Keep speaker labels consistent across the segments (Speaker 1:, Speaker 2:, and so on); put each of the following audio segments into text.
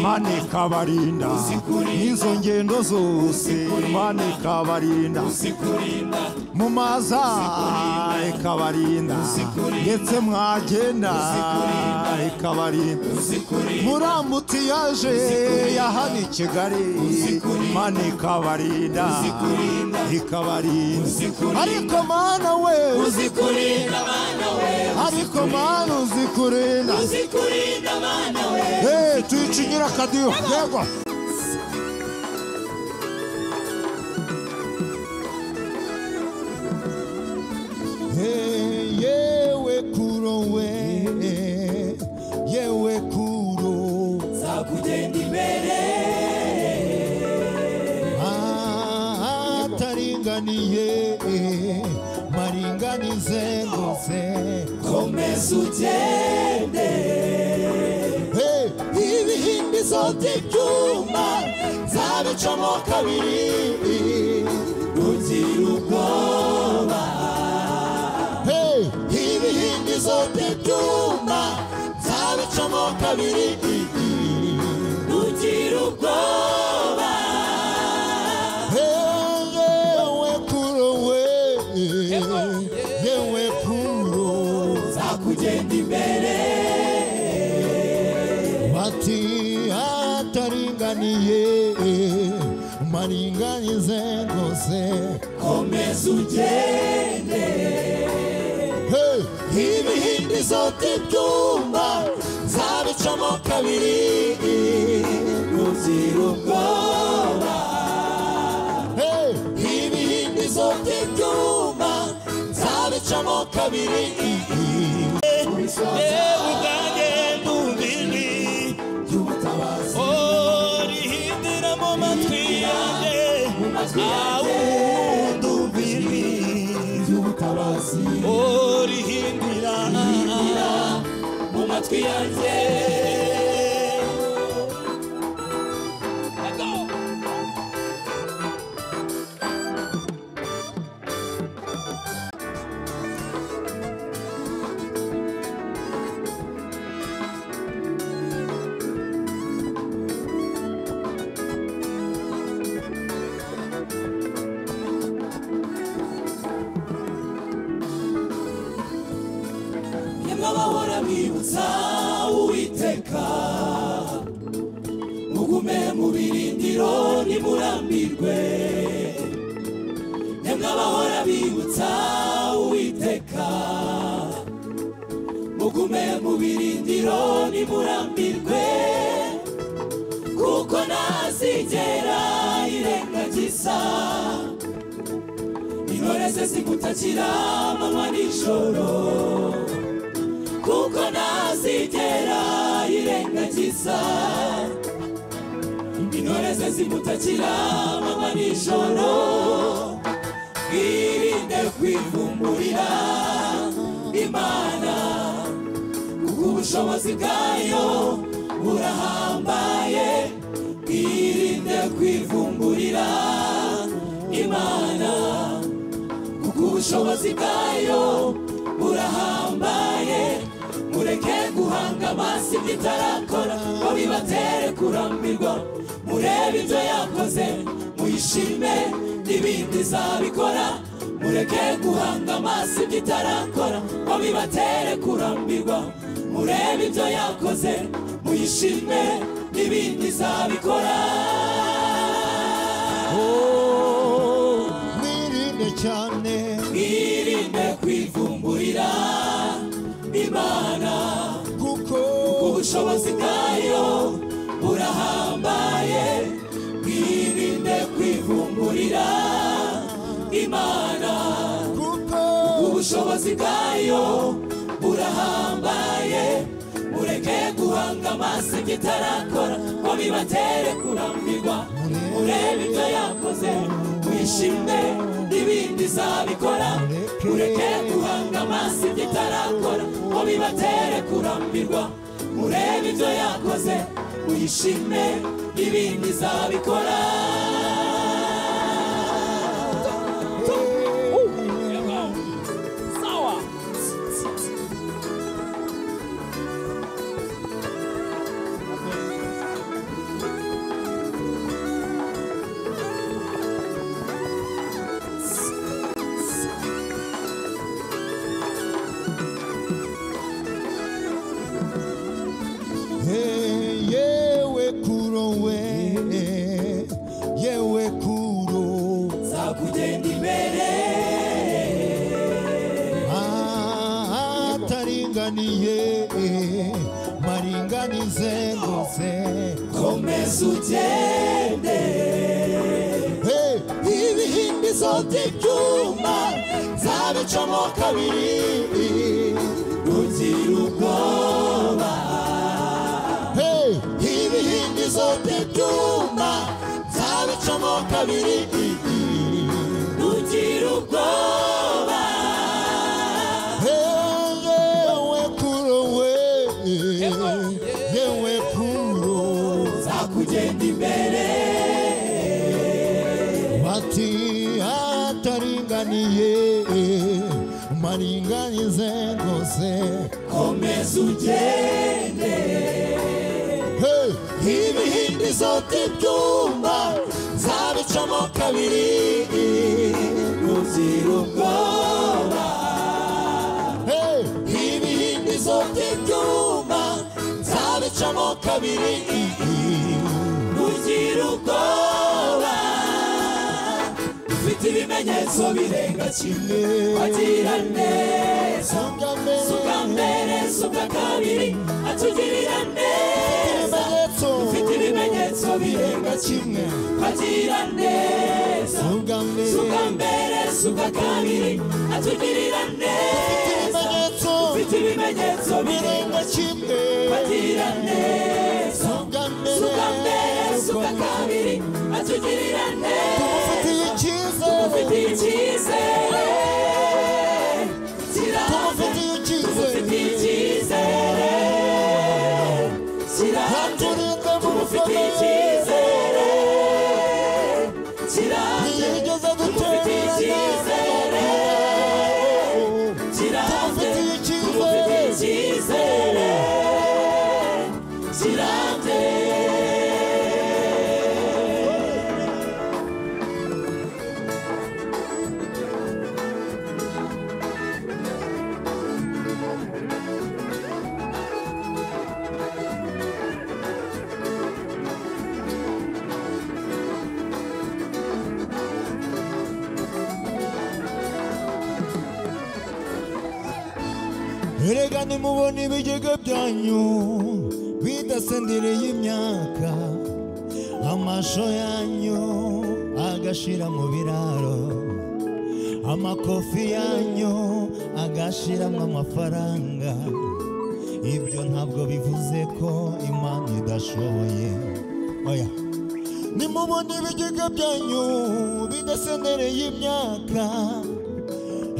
Speaker 1: Mana ikabarinda izo ngendo zose Mana ikabarinda mu maza ikabarinda ndetse mwagenda ikabarinda murambuti yaje yahani Kigali Mana ikabarinda ariko Mana we
Speaker 2: uzikurinda Mana we
Speaker 1: ariko Mana uzikurinda
Speaker 2: Mana we
Speaker 1: tuyicingira akadiyo yego yewe kuro we yewe kuro
Speaker 2: zakugenda imbere
Speaker 1: ataringaniye maringanize ngose
Speaker 2: komeza ugende ibihimbizo by'ibyuma zabicamo kabiri ugira ubwoba ibihimbizo by'ibyuma zabicamo kabiri ugira ubwoba
Speaker 1: yewe kuro we yewe kuro
Speaker 2: zakugenda imbere
Speaker 1: bati ataringaniye maringanize ngose
Speaker 2: komeza ugende ibihimbizo by'ibyuma zabicamo kabiri ugira ubwoba ibihimbizo by'ibyuma zabicamo kabiri
Speaker 3: ubwanjye ndumvini
Speaker 2: by'ubutabazi
Speaker 3: rihindira mu matwi yanjye ndumvini
Speaker 2: by'ubutabazi
Speaker 3: rihindira
Speaker 2: mu matwi yanjye bahora bibutsa Uwiteka mugume mu birindiro nimurambirwe yemwe bahora bibutsa Uwiteka mugume mu birindiro nimurambirwe kuko ntazigera irengagiza intore ze zigutakira amanywa n'ijoro kuko ntazigera irengagiza intore ze zimutakira amanywa n'ijoro irinde kwivumburira Imana kuko ubushobozi bwayo burahambaye irinde kwivumburira Imana kuko ubushobozi bwayo burahambaye mureke guhanga amaso ibyo itarakora ngo bibatere kurambirwa murebe ibyo yakoze muyishime n'ibindi izabikora mureke guhanga amaso ibyo itarakora ngo bibatere kurambirwa murebe ibyo yakoze muyishime n'ibindi izabikora
Speaker 1: mwirinde cyane
Speaker 2: mwirinde kwivumburira Imana
Speaker 1: kuko
Speaker 2: ubushobozi bwayo burahambaye mwirinde kwivumburira Imana
Speaker 1: kuko
Speaker 2: ubushobozi bwayo burahambaye mureke guhanga amaso ibyo itarakora ngo bibatere kurambirwa murebe ibyo yakoze mwishime n'ibindi izabikora mureke guhanga amaso ibyo itarakora ngo bibatere kurambirwa murebe ibyo yakoze muyishime n'ibindi izabikora
Speaker 1: ataringaniye maringanize rwose
Speaker 2: komeza ugende
Speaker 1: ibihindizo by'ibyuma zabicamo kabiri
Speaker 2: ntugire ubwoba
Speaker 1: ibihindizo by'ibyuma zabicamo kabiri
Speaker 2: ntugire ubwoba
Speaker 1: yewe kuro we yewe kuro
Speaker 2: nzakugenda imbere
Speaker 1: bati ataringaniye maringanize rwose
Speaker 2: komeza ugende
Speaker 1: ibihindizo by'ibyuma zabicamo kabiri
Speaker 2: ntugire ubwoba
Speaker 1: ibihindizo by'ibyuma zabicamo kabiri
Speaker 2: ntugire ubwoba ufite ibimenyetso birenga kimwe agira neza suka mbere suka kabiri atugirira neza ufite ibimenyetso birenga kimwe agira neza suka mbere suka kabiri atugirira neza ufite ibimenyetso birenga kimwe agira neza suka mbere suka kabiri atugirira neza tumufitiye icyizere tumufitiye icyizere tumufitiye icyizere
Speaker 1: ntiyigeze
Speaker 2: tumufitiye icyizere tumufitiye icyizere kirambye
Speaker 1: erega nimubona ibigega byanyu bidasendereye imyaka amasho yanyu agashira mu biraro amakofi yanyu agashiramo amafaranga ibyo ntabwo bivuze ko Imana idashoboye oya nimubona ibigega byanyu bidasendereye imyaka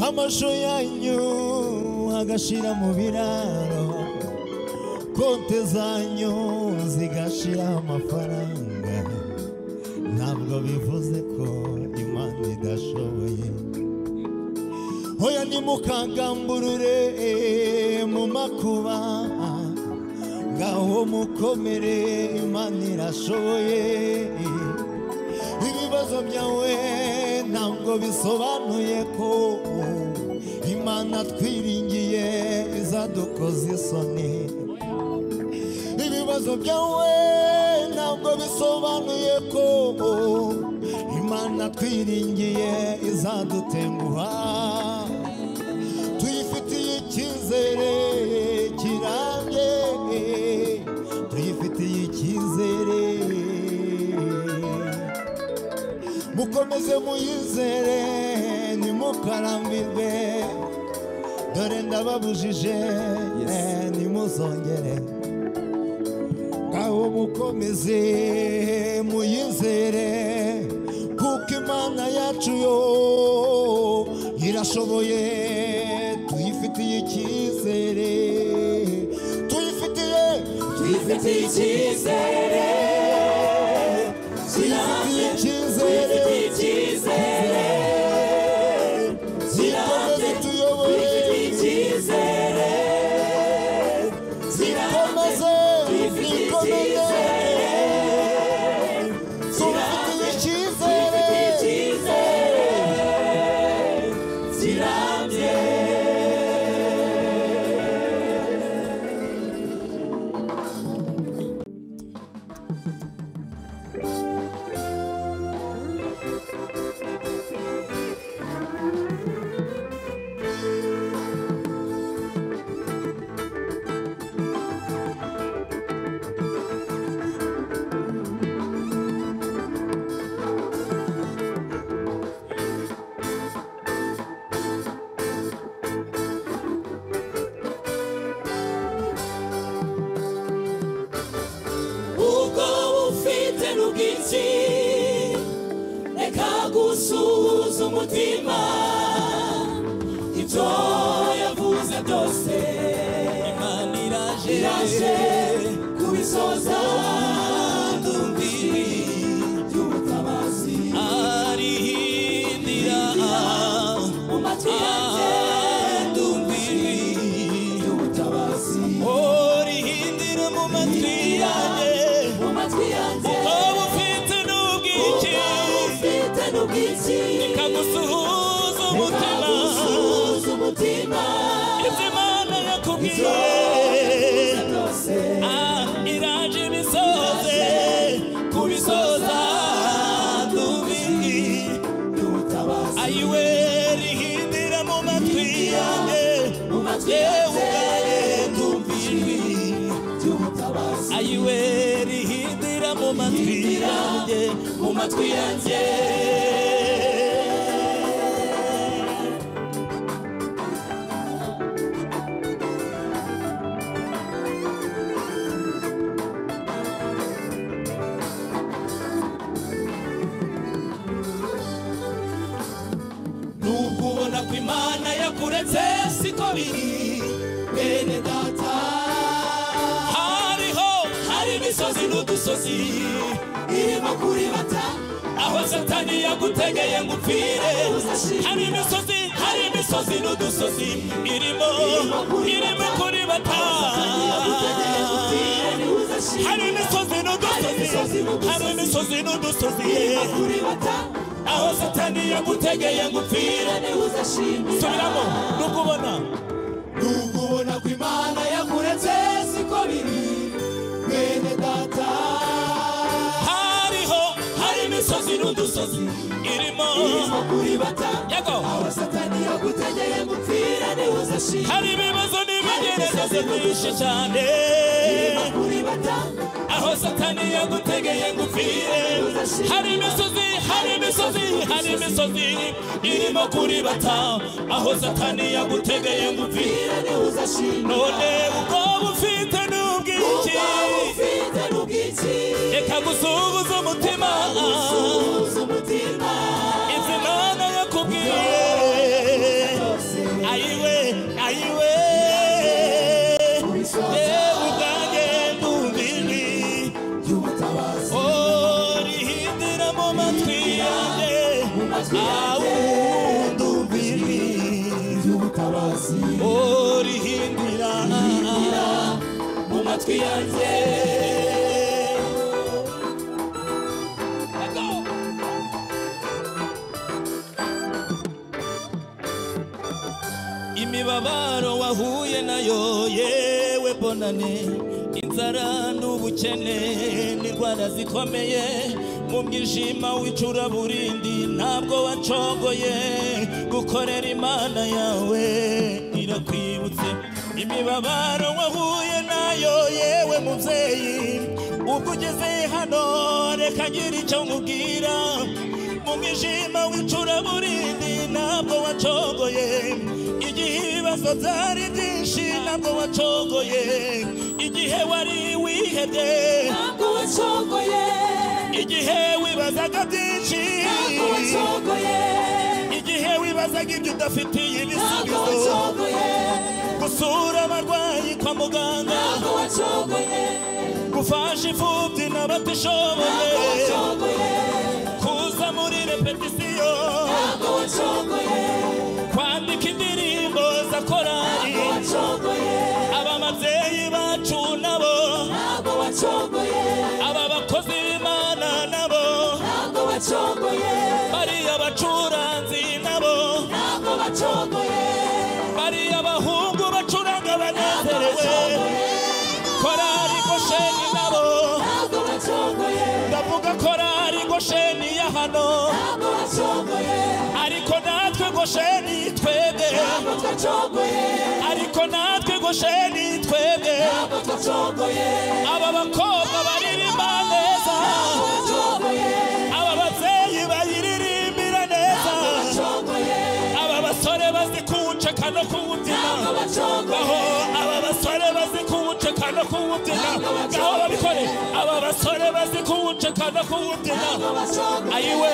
Speaker 1: amasho yanyu agashira mu biraro konte zanyu zigashira amafaranga ntabwo bivuze ko Imana idashoboye oya nimukagamburure mu makuba ngaho mukomere Imana irashoboye ibibazo byawe ntabwo bisobanuye ko Imana twiringiye izadukoza isoni ibibazo byawe ntabwo bisobanuye ko Imana twiringiye izadutenguha tuyifitiye icyizere kirambye tuyifitiye icyizere mukomeze muyizere nimukarambirwe dore ndababujije nimuzongere ngaho mukomeze muyizere kuko Imana yacu yo irashoboye tuyifitiye icyizere tuyifitiye
Speaker 2: icyizere ufite n'ubwinshi reka gusuhuza umutima ibyo yavuze byose
Speaker 3: Imana
Speaker 2: iraje kubisoza ndumviri y'ubutabazi
Speaker 3: arihindira
Speaker 2: mu matwi yanjye ndumviri y'ubutabazi
Speaker 3: rihindira mu matwi yanjye ubwo ufite n'ubwinshi ikagusuhuza umutima ibyo Imana yakubwiye iraje ibisoze kubisoza ndumviri ayiwe rihindira mu matwi yanjye ndumviri ayiwe rihindira mu matwi yanjye
Speaker 2: nubona ko Imana yakuretse siko biri bene data hari imisozi n'udusozi irimo kuribata aho Satani yagutegeye ngo upfire hari imisozi n'udusozi irimo kuribata hari imisozi n'udusozi aho Satani yagutegeye ngo upfire subiramo nukubona ko Imana yakuretse siko biri bene data hari imisozi n'udusozi irimo kuribata aho Satani yagutegeye ngo upfire hari ibibazo n'ibigeragezo byinshi cyane aho Satani yagutegeye ngo upfire hari imisozi irimo kuribata aho Satani yagutegeye ngo upfire none ubwo ufite n'ubwinshi reka gusuhuza umutima ibyo Imana yakubwiye ayiwe ubwanjye ndumviri rihindira mu matwi yanjye ndumviri rihindira mu matwi yanjye imibabaro wahuye nayo yewe bonane inzara n'ubukene n'indwara zikomeye mu mwijima w'icuraburindi ntabwo wacogoye gukorera Imana yawe irakwibutse imibabaro wahuye nayo yewe mubyeyi ubwo ugeze hano reka ngira icyo nkubwira mu mwijima w'icuraburindi ntabwo wacogoye igihe ibibazo byari byinshi ntabwo wacogoye igihe wari wihebye ntabwo wacogoye igihe wibazaga byinshi ntabwo wacogoye igihe wibazaga ibyo udafitiye ibisubizo gusura abarwayi kwa muganga ntabwo wacogoye gufasha imfubyi n'abatishoboye kuza muri repetisiyo ntabwo wacogoye kwandika indirimbo za korali aba babyeyi bacu nabo ntabwo wacogoye aba bakozi b'Imana nabo ntabwo wacogoye bariya bacuranzi nabo ntabwo wacogoye bariya bahungu bacuranga banezerewe korali Gosheni nabo ntabwo wacogoye ndavuga korali Gosheni ya hano ntabwo wacogoye ariko natwe Gosheni twebwe ntabwo twacogoye ariko natwe Gosheni twebwe ntabwo twacogoye aba bakobwa baririmba neza ntabwo wacogoye aba babyeyi bayiririmbira neza ntabwo wacogoye aba basore bazi kuwuceka no kuwubyina aho aba basore bazi kuwuceka no kuwubyina aho babikore aba basore
Speaker 3: bamwe bazi kuwucekana kuwubyina ayiwe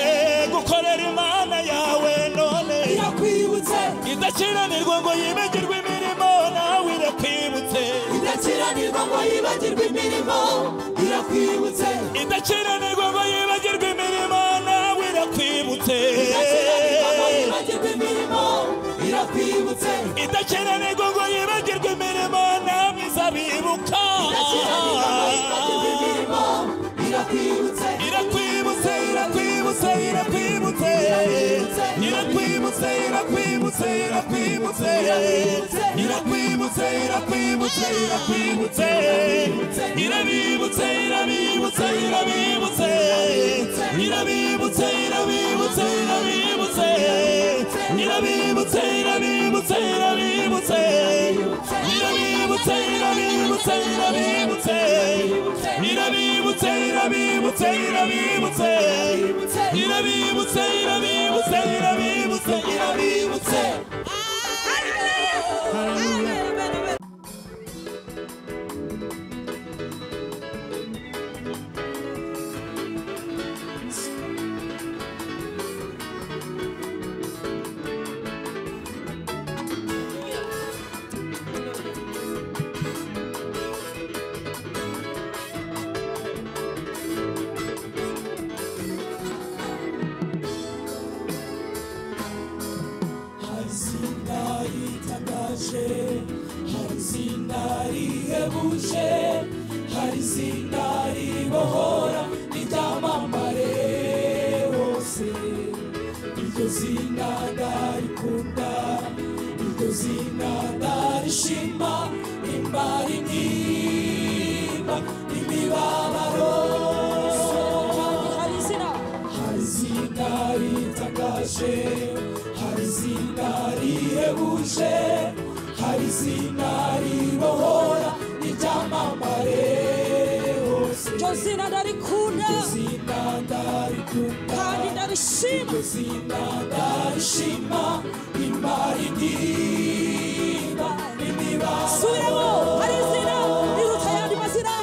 Speaker 3: gukorera imana yawe none
Speaker 2: irakwibutse
Speaker 3: idakiranirwa ngo yibagirwe imirimo nawe irakwibutse
Speaker 2: idakiranirwa ngo yibagirwe imirimo irakwibutse
Speaker 3: idakiranirwa ngo yibagirwe imirimo nawe irakwibutse
Speaker 2: idakiranirwa ngo yibagirwe imirimo irakwibutse
Speaker 3: idakiranirwa ngo yibagirwe imirimo nawe izabibuka
Speaker 2: idakiranirwa ngo yibagirwe imirimo irakwibutse
Speaker 3: irakwibutse irakwibutse irakwibutse irakwibutse irakwibutse irakwibutse irakwibutse irakwibutse irakwibutse irabibutse irabibutse irabibutse irabibutse irabibutse irabibutse irabibutse irabibutse irabibutse irabibutse irabibutse irabibutse irabibutse irabibutse irabibutse irabibutse irabibutse irabibutse irabibutse hari izina rihebuje hari izina ribohora n'iryamamare hose iryo zina ndarikunda iryo zina ndarishima imara intimba n'imibabaro hari izina ritangaje hari izina rihebuje hari izina ribohora n'iryamamare hose
Speaker 4: iryo zina ndarikunda kandi ndarishima
Speaker 2: iryo zina ndarishima imara intimba n'imibabaro
Speaker 4: subiramo hari izina riruta ayandi mazina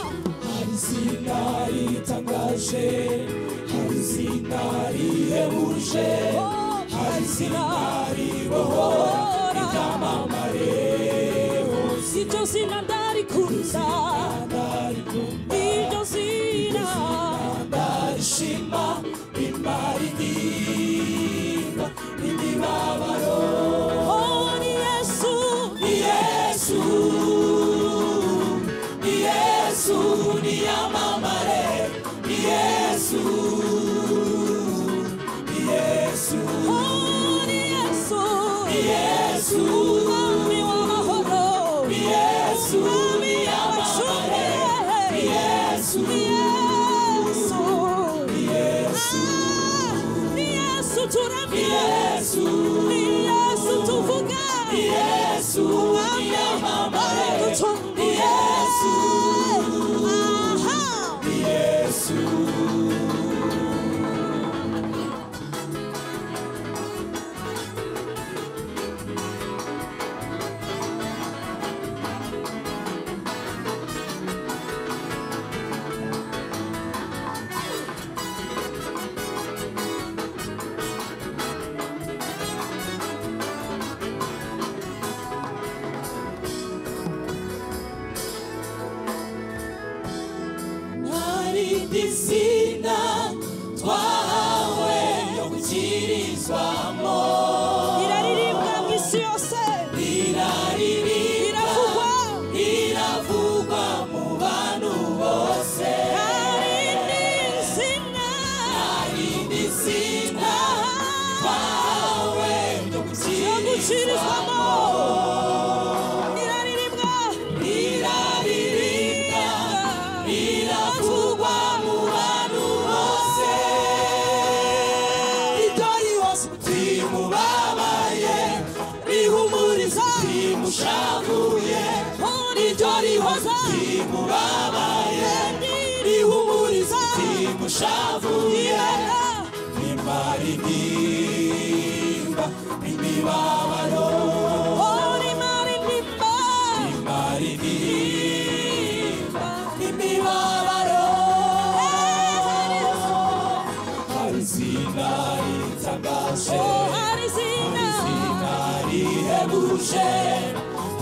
Speaker 2: hari izina ritangaje hari izina rihebuje hari izina ribohora n'iryamamare hose
Speaker 4: iryo zina ndarikunda iryo zina
Speaker 2: ndarishima imara intimba n'imibabaro
Speaker 4: ni Yesu
Speaker 2: ni Yesu ni Yesu niyamamare ni Yesu ni Yesu
Speaker 4: ni Yesu
Speaker 2: ni Yesu
Speaker 4: mwami w'amahoro
Speaker 2: ni Yesu
Speaker 4: mwami w'abacunge
Speaker 2: ni Yesu
Speaker 4: ni Yesu
Speaker 2: ni Yesu
Speaker 4: ni Yesu turamye
Speaker 2: ni Yesu
Speaker 4: ni Yesu tuvuga
Speaker 2: ni Yesu niyamamare
Speaker 4: ducunguye
Speaker 2: ni Yesu
Speaker 4: aha
Speaker 2: ni Yesu narindi zina twahawe yo gukirizwamo
Speaker 4: iraririmbwa mu isi yose
Speaker 2: riraririmba riravugwa mu bantu bose narindi zina twahawe yo gukirizwamo
Speaker 4: iraririmbwa
Speaker 2: riraririmba riravugwa mu bantu bose idori hose timubabaye rihumuriza timushavuye iryo rihoza timubabaye rihumuriza timushavuye imara intimba n'imibabaro imara intimba n'imibabaro rihebuje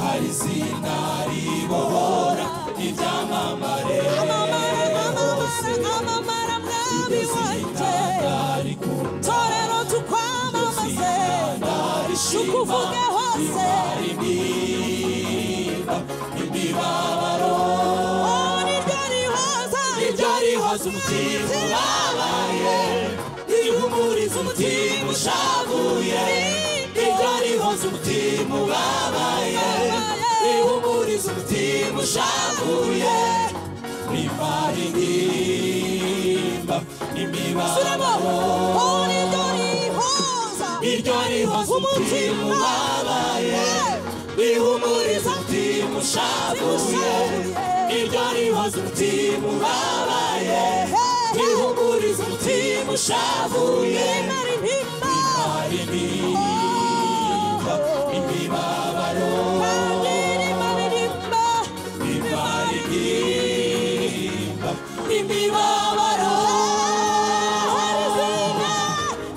Speaker 2: hari izina ribohora ibyamamare
Speaker 4: amamara mwami wanjye torero tukwamamaze tukuvuge hose
Speaker 2: imibabaro niryo rihoza umutima ubabaye rihumuriza umutima ushavuye niryo rihoza umutima ubabaye rihumuriza umutima ushavuye rimara intimba imibabaro niryo rihoza umutima ubabaye rihumuriza umutima ushavuye niryo rihoza umutima ubabaye rihumuriza umutima ushavuye rimara intimba imibabaro rimara intimba imibabaro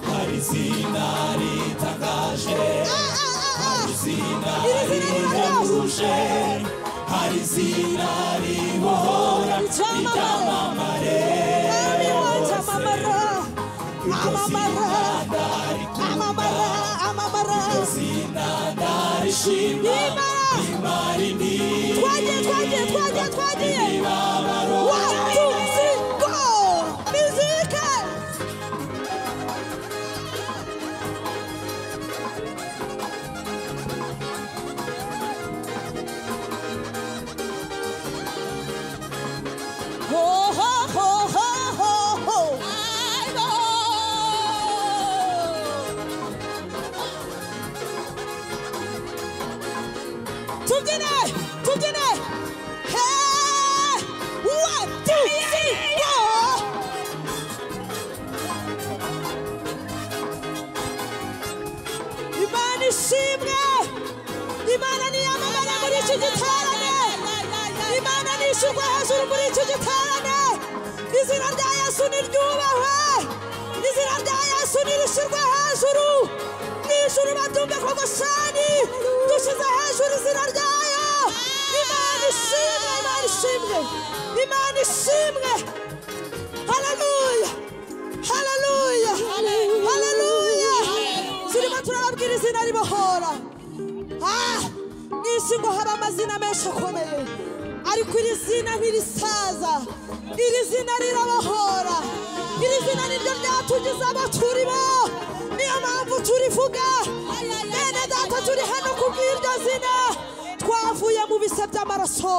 Speaker 2: hari izina ritangaje hari izina rihebuje hari izina ribohora ibyamamare iryo zina ndarishima rimara intimba imibabaro
Speaker 4: tubyine Imana ishimwe Imana niyamamara muri iki giterane Imana nishurwa hejuru muri iki giterane izina rya Yesu niryubahwe izina rya Yesu nirishirwe hejuru n'ijuru batumve ko Goshani dushize hejuru izina ryayo Imana ishimwe Imana ishimwe Imana ishimwe haleluya haleluya haleluya turimo turababwira izina ribohora mwisi ngo haba amazina menshi akomeye ariko iri zina ntirisaza iri zina rirabohora iri zina niryo ryatugize abo turi bo niyo mpamvu turivuga bene data turi hano kubw'iryo zina twavuye mu bise by'amaraso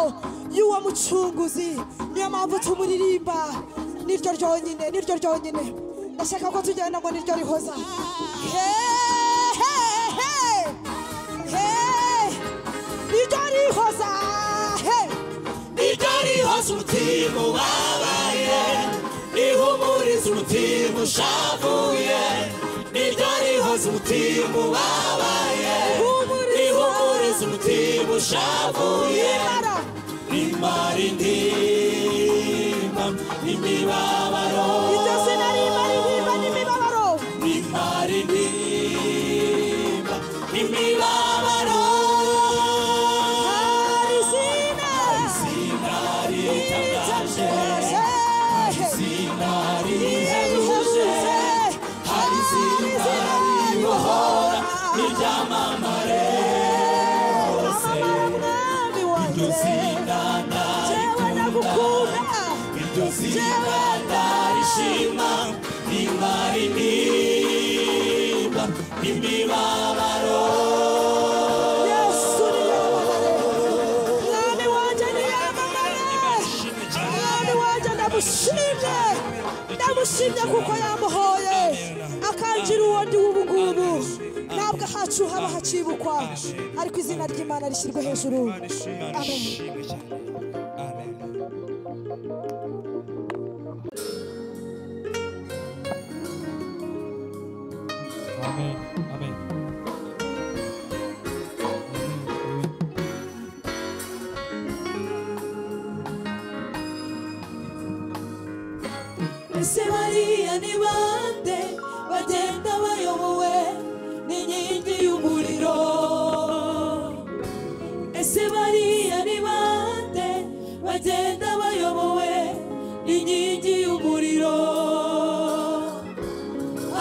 Speaker 4: y'uwo mucunguzi niyo mpamvu tumuririmba niryo ryonyine ndashaka ko tugenda ngo niryo rihoza niryo rihoza
Speaker 2: niryo rihoza umutima ubabaye rihumuriza umutima ushavuye niryo rihoza umutima ubabaye rihumuriza umutima ushavuye rimara intimba imibabaro
Speaker 4: iryo zina rimara intimba n'imibabaro
Speaker 2: rimara intimba imibabaro
Speaker 4: hari izina
Speaker 2: ritangaje hari izina rihebuje hari izina ribohora n'iryamamare hose iryo zina ndarikunda iryo zina ndarishima rimara intimba imibabaro
Speaker 4: Yesu niyamamare mwami wanjye niyamamare mwami wanjye ndamushimye kuko yamuhoye akangira uwo ndi w'ubu ngubu ntabwo hacu haba hacibukwa ariko izina ry'Imana rishyirwe hejuru amen
Speaker 3: Amen. Amen.
Speaker 2: ese bariya ni bande bagenda bayobowe n'inkingi y'umuriro bagenda bayobowe n'inkingi y'umuriro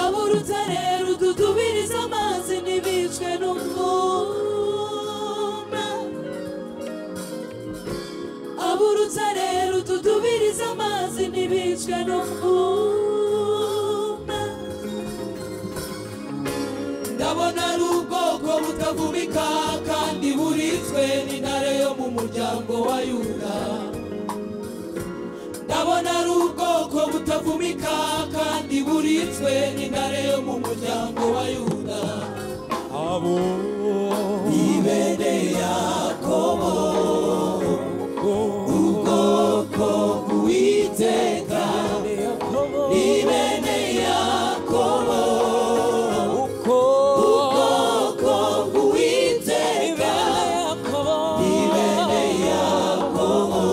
Speaker 2: ab'urutare rududubiriza amazi ntibicwe n'umwuma ab'urutare rududubiriza amazi ntibicwe n'umwuma ndabona ari ubwoko butavubika kandi buritswe n'intare yo mu muryango wa Yuda ndabona ari ubwoko butavumika kandi buritswe n'intare yo mu muryango wa Yuda
Speaker 3: abo
Speaker 2: ni bene Yakobo ubwoko bw'Uwiteka ni bene Yakobo ubwoko bw'Uwiteka ni bene Yakobo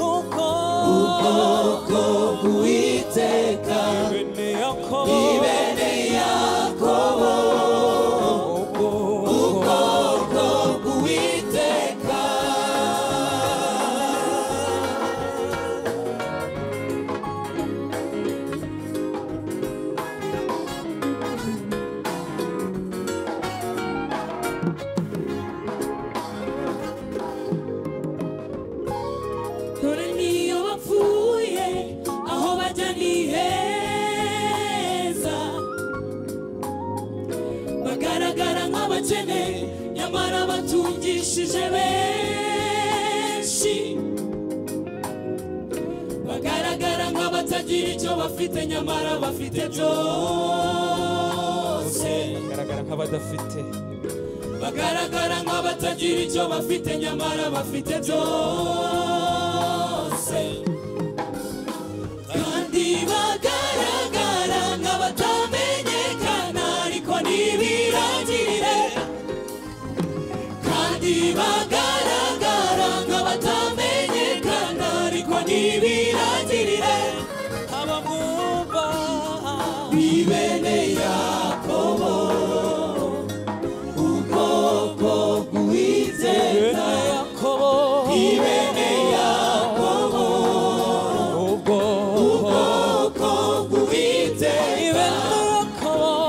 Speaker 2: ubwoko bw'Uwiteka ni bene Yakobo ubwoko bw'Uwiteka dore niyo bapfuye aho bajya ni heza bagaragara nk'abakene nyamara batungishije benshi bagaragara nk'abatagira icyo bafite nyamara bafite byose
Speaker 3: bagaragara nk'abadafite
Speaker 2: bagaragara nk'abatagira icyo bafite nyamara bafite byose kandi bagaragara nk'abatamenyekana ariko ntibirangirire kandi bagaragara nk'abatamenyekana ariko ntibirangirire
Speaker 3: abamwumva
Speaker 2: ni bene Yakobo ubwoko bw'Uwiteka ni bene Yakobo ubwoko bw'Uwiteka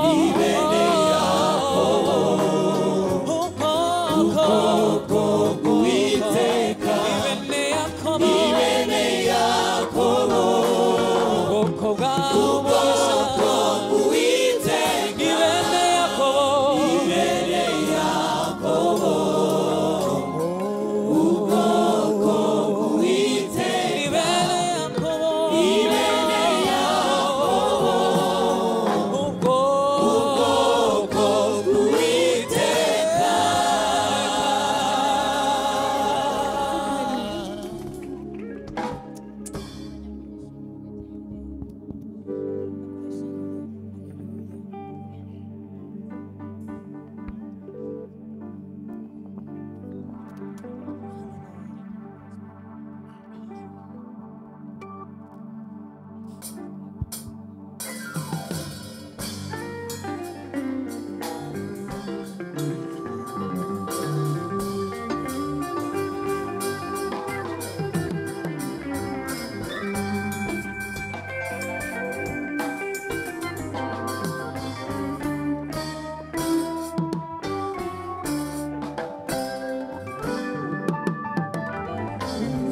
Speaker 2: ni bene Yakobo ubwoko bw'Uwiteka ni bene Yakobo ubwoko bw'Uwiteka ni bene Yakobo ubwoko bw'Uwiteka ni bene Yakobo ubwoko bw'Uwiteka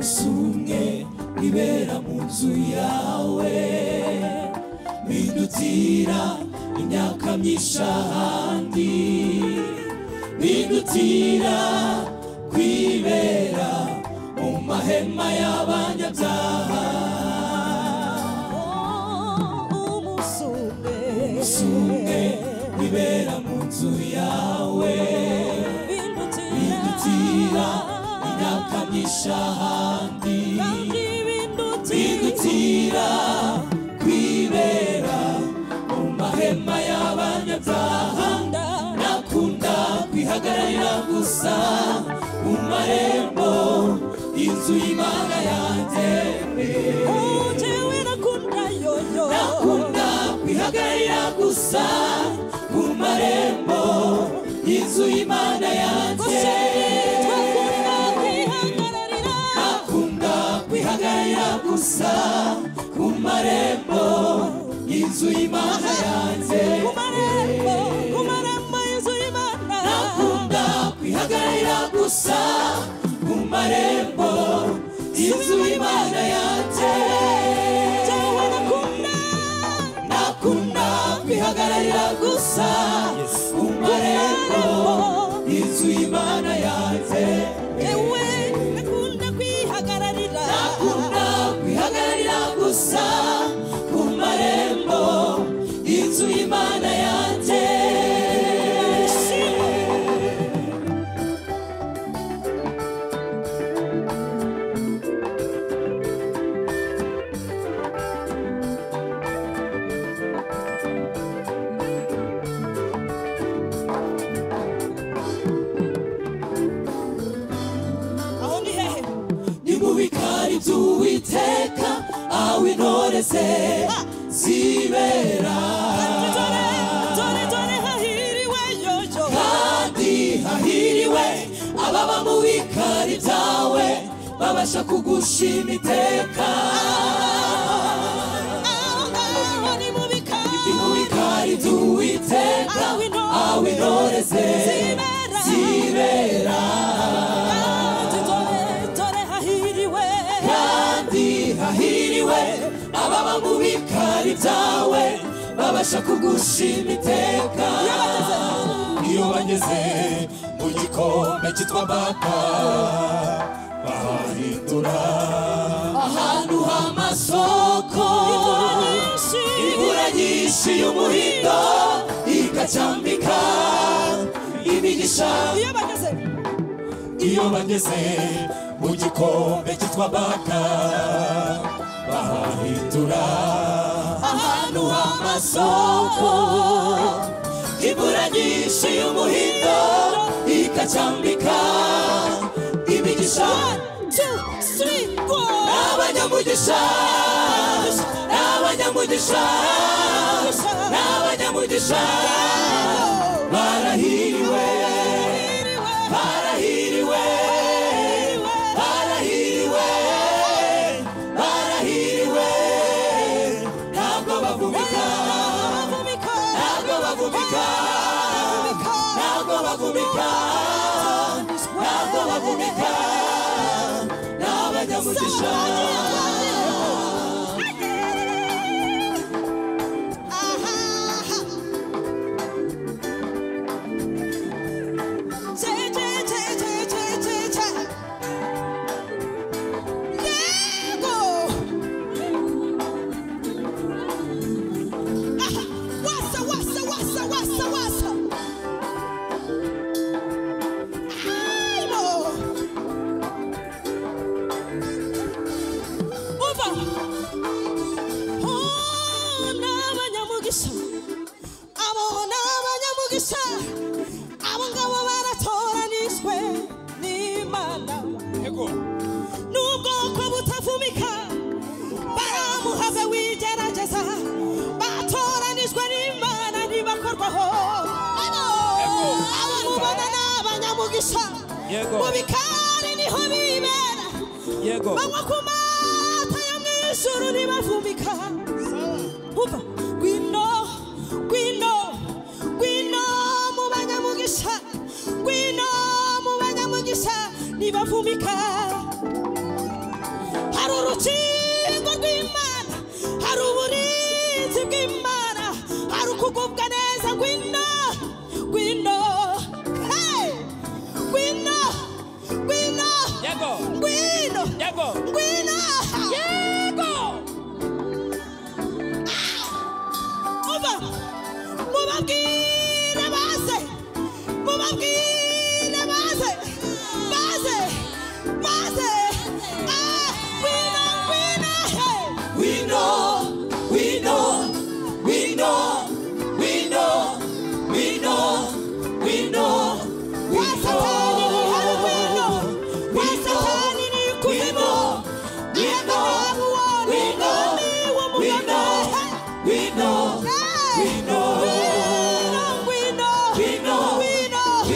Speaker 2: sumwe ibera mu nzu yawe bindutira imyaka myinshi ahandi bindutira kwibera mu mahema y'abanyabyaha umusumwe ibera mu nzu yawe bindutira imyaka myinshi ahandi bindutira kwibera mu mahema y'abanyabyaha nakunda kwihagararira gusa mu marembo y'inzu y'Imana yanjye nakunda kwihagararira gusa mu marembo y'inzu y'Imana yanjye nakunda inzu y'Imana yanjye
Speaker 4: ku marembo y'inzu y'Imana
Speaker 2: nakunda kwihagararira gusa ku marembo y'inzu y'Imana yanjye nakunda kwihagararira gusa ku marembo y'inzu y'Imana yanjye
Speaker 4: nakunda
Speaker 2: kwihagararira gusa ku marembo y'inzu y'Imana yanjye Uwiteka aho intore ze zibera kandi hahiriwe ababa mu bikari byawe babasha kugushima iteka ni mu bikari by'Uwiteka aho intore ze zibera hahiriwe ababa mu bikari byawe babasha kugushima iteka iyo bageze mu gikombe cyitwa Baka bahahindura ahantu h'amasoko imvura nyinshi y'umuhindo igacyambika imigisha iyo bageze mu gikombe cyitwa Baka bahahindura ahantu h'amasoko imvura nyinshi y'umuhindo igacyambika imigisha n'abanyamugisha n'abanyamugisha barahiriwe barahiriwe barahiriwe barahiriwe ntabwo bavumika ntabwo bavumika ntabwo bavumika ntabwo bavumika n'abanyamugisha
Speaker 4: n'ubwoko butavumika baramuhaze wigerageza batoranijwe n'Imana ntibakorwaho abo mubona n'abanyamugisha mu bikari niho bibera banywa ku mata yo mu ijuru ntibavumika umva gwino mu banyamugisha gwino mu banyamugisha ntibavumika hari urukingo rw'Imana hari uburinzi bw'Imana hari ukugubwa neza gwino hey gwino yego gwino yego uba mubabwire baze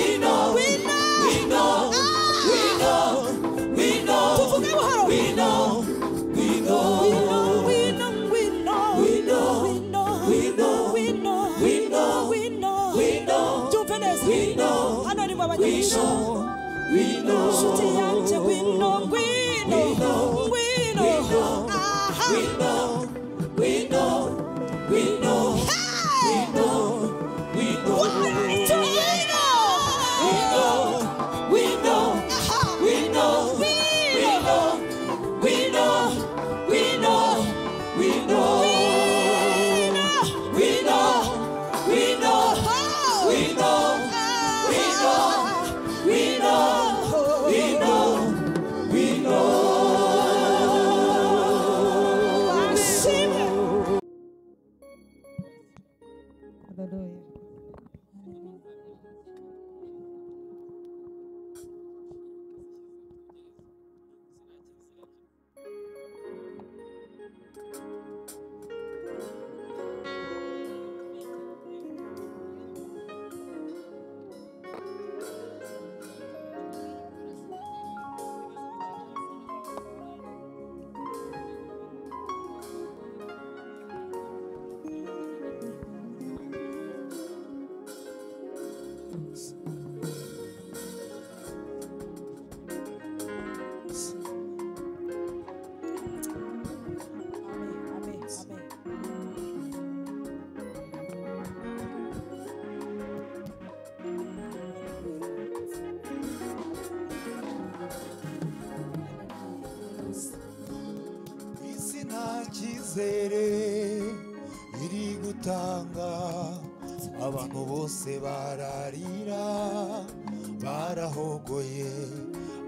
Speaker 4: We know. ngwino nshuti yanjye ngwino ngwino ngwino aha
Speaker 1: iri gutanga abantu bose bararira barahogoye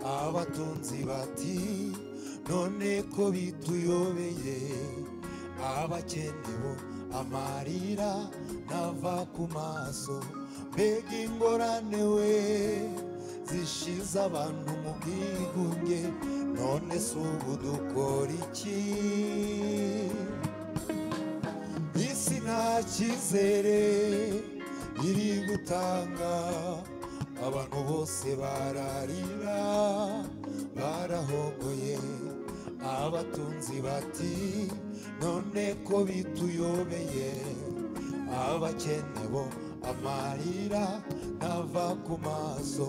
Speaker 1: abatunzi bati none ko bituyobeye abakene bo amarira nava ku maso mbega ingorane we zishize abantu mu bwigunge none si ubu dukora iki isi nta cyizere iri gutanga abantu bose bararira barahogoye abatunzi bati none ko bituyobeye abakene bo amarira nava ku maso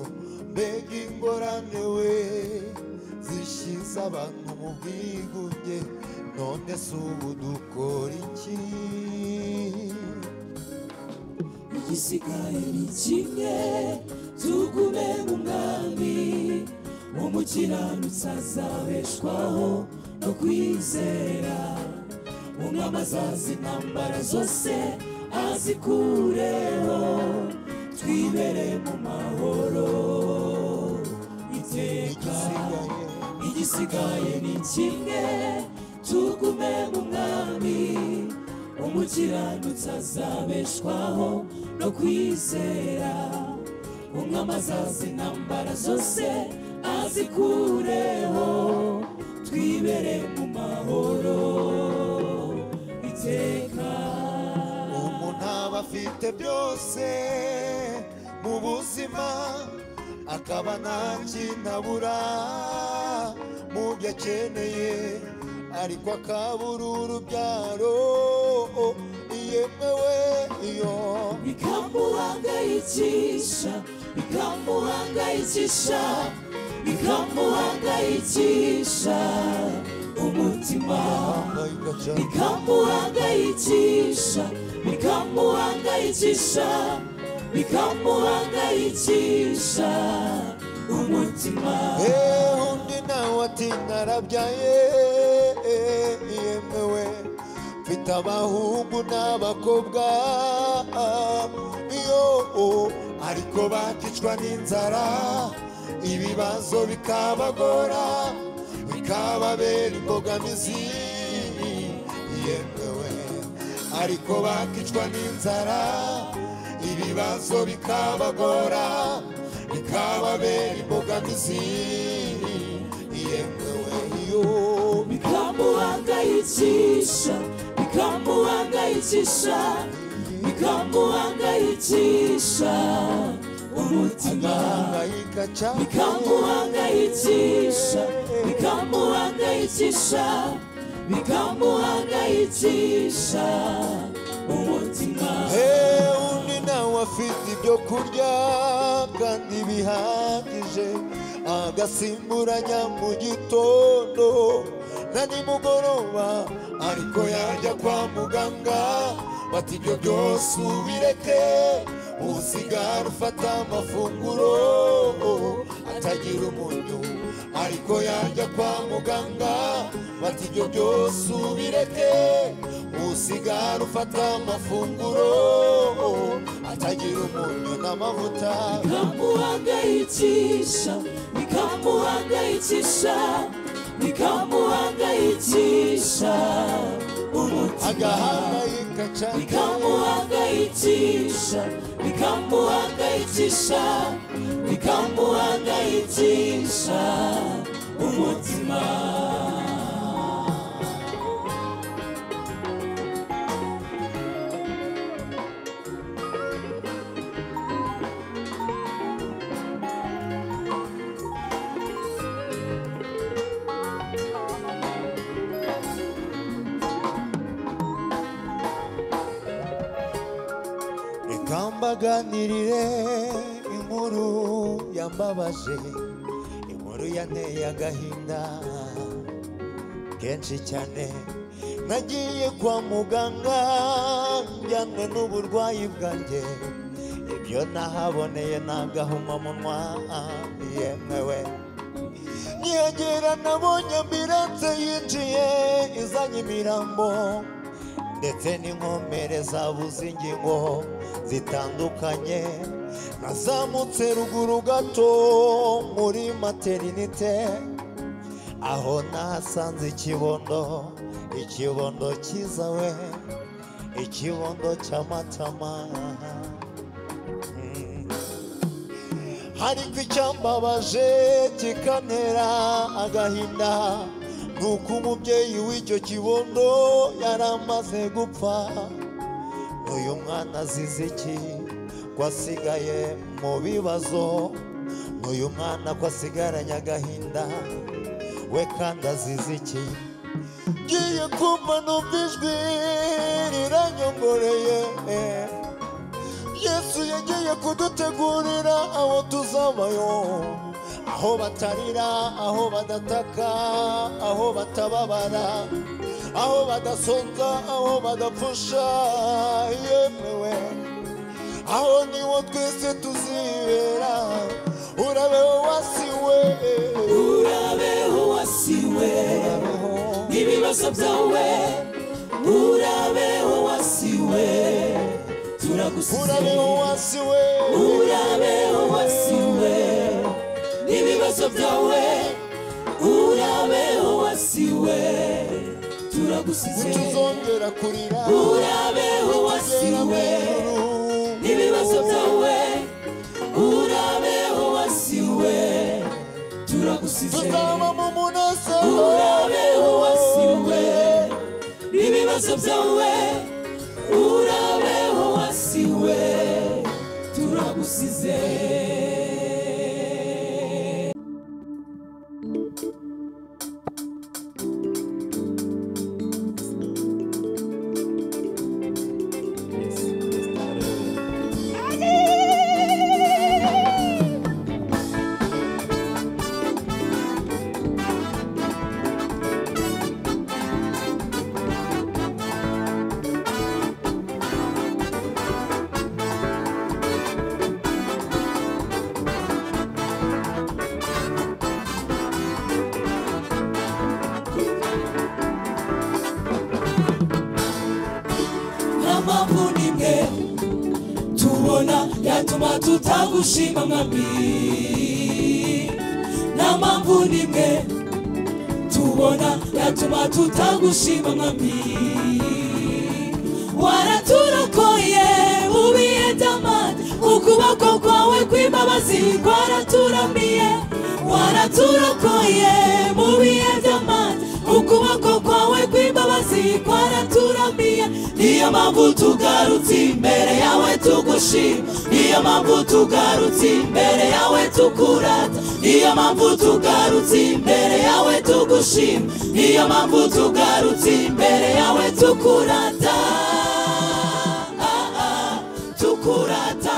Speaker 1: mbega ingorane we zishize abantu mu bwigunge none si ubu dukora iki
Speaker 2: igisigaye ni kimwe tugume mu mwami umukiranutsi azabeshwaho no kwizera umwami azaza intambara zose azikureho twibere mu mahoro iteka igisigaye ni kimwe tugume mu mwami umukiranutsi azabeshwaho no kwizera umwami azaza intambara zose azikureho twibere mu mahoro iteka
Speaker 1: umuntu aba afite byose mu buzima akaba nta kintu abura mu byo akeneye ariko akabura urubyaro yemewe iyo
Speaker 2: bikamuhangayikisha bikamuhangayikisha umutima bikamuhangayikisha umutima
Speaker 1: undi nawe ati narabyaye yemewe mfite abahungu n'abakobwa iyo ariko bakicwa n'inzara ibibazo bikabagora bikababera imbogamizi yemewe ariko bakicwa n'inzara ibibazo bikabagora bikababera imbogamizi yemewe iyo
Speaker 2: bikamuhangayikisha umutima bikamuhangayikisha umutima
Speaker 1: undi nawe afite ibyo kurya kandi bihagije agasimburanya mu gitondo na nimugoroba ariko yajya kwa muganga bati ibyo byose ubireke usigara ufata amafunguro atagira umunyu ariko yajya kwa muganga bati ibyo byose ubireke usigara ufata amafunguro atagira umunyu n'amavuta
Speaker 2: bikamuhangayikisha umutima
Speaker 1: agahangayika cyane
Speaker 2: bikamuhangayikisha umutima
Speaker 1: Kambaganirire inkuru yambabaje inkuru yanteye agahinda kenshi cyane nagiye kwa muganga njyanwe n'uburwayi bwanjye ibyo nahaboneye n'agahomamunwa yemewe nyegera nabonye ambiranse yinjiye izanye imirambo ndetse n'inkomere zabuze ingingo zitandukanye nazamutse ruguru gato muri materinite aho nahasanze ikibondo cyiza we ikibondo cy'amatama ariko icyambabaje kikantera agahinda nuko umubyeyi w'icyo kibondo yaramaze gupfa uyu mwana azize iki kwasigaye mu bibazo uyu mwana kwasigaranye agahinda we kandi azize iki ngiye kumva numva ijwi riranyongoreye Yesu yagiye kudutegurira aho tuzabayo aho batarira aho badataka aho batababara aho badasonza aho badapfusha yemewe aho niwo twese tuzibera urabeho wasiwe n'ibibazo byawe urabeho wasiwe turagusize urabeho wasiwe n'ibibazo byawe urabeho wasiwe turagusize tuzongera kurira urabeho wasiwe n'ibibazo byawe urabeho wasiwe turagusize tuzaba mu munezero urabeho wasiwe n'ibibazo byawe urabeho wasiwe turagusize yatuma tutagushima mwami nta mpamvu nimwe tubona yatuma tutagushima mwami waraturokoye mu bihe by'amage ukuboko kwawe kw'imbabazi kwaraturamiye waraturokoye mu bihe by'amage ukuboko kwawe kw'imbabazi kwaraturamiye niyo mpamvu tugarutse imbere yawe tugushima niyo mpamvu tugarutse imbere yawe tukurata niyo mpamvu tugarutse imbere yawe tugushima niyo mpamvu tugarutse imbere yawe tukurata tukurata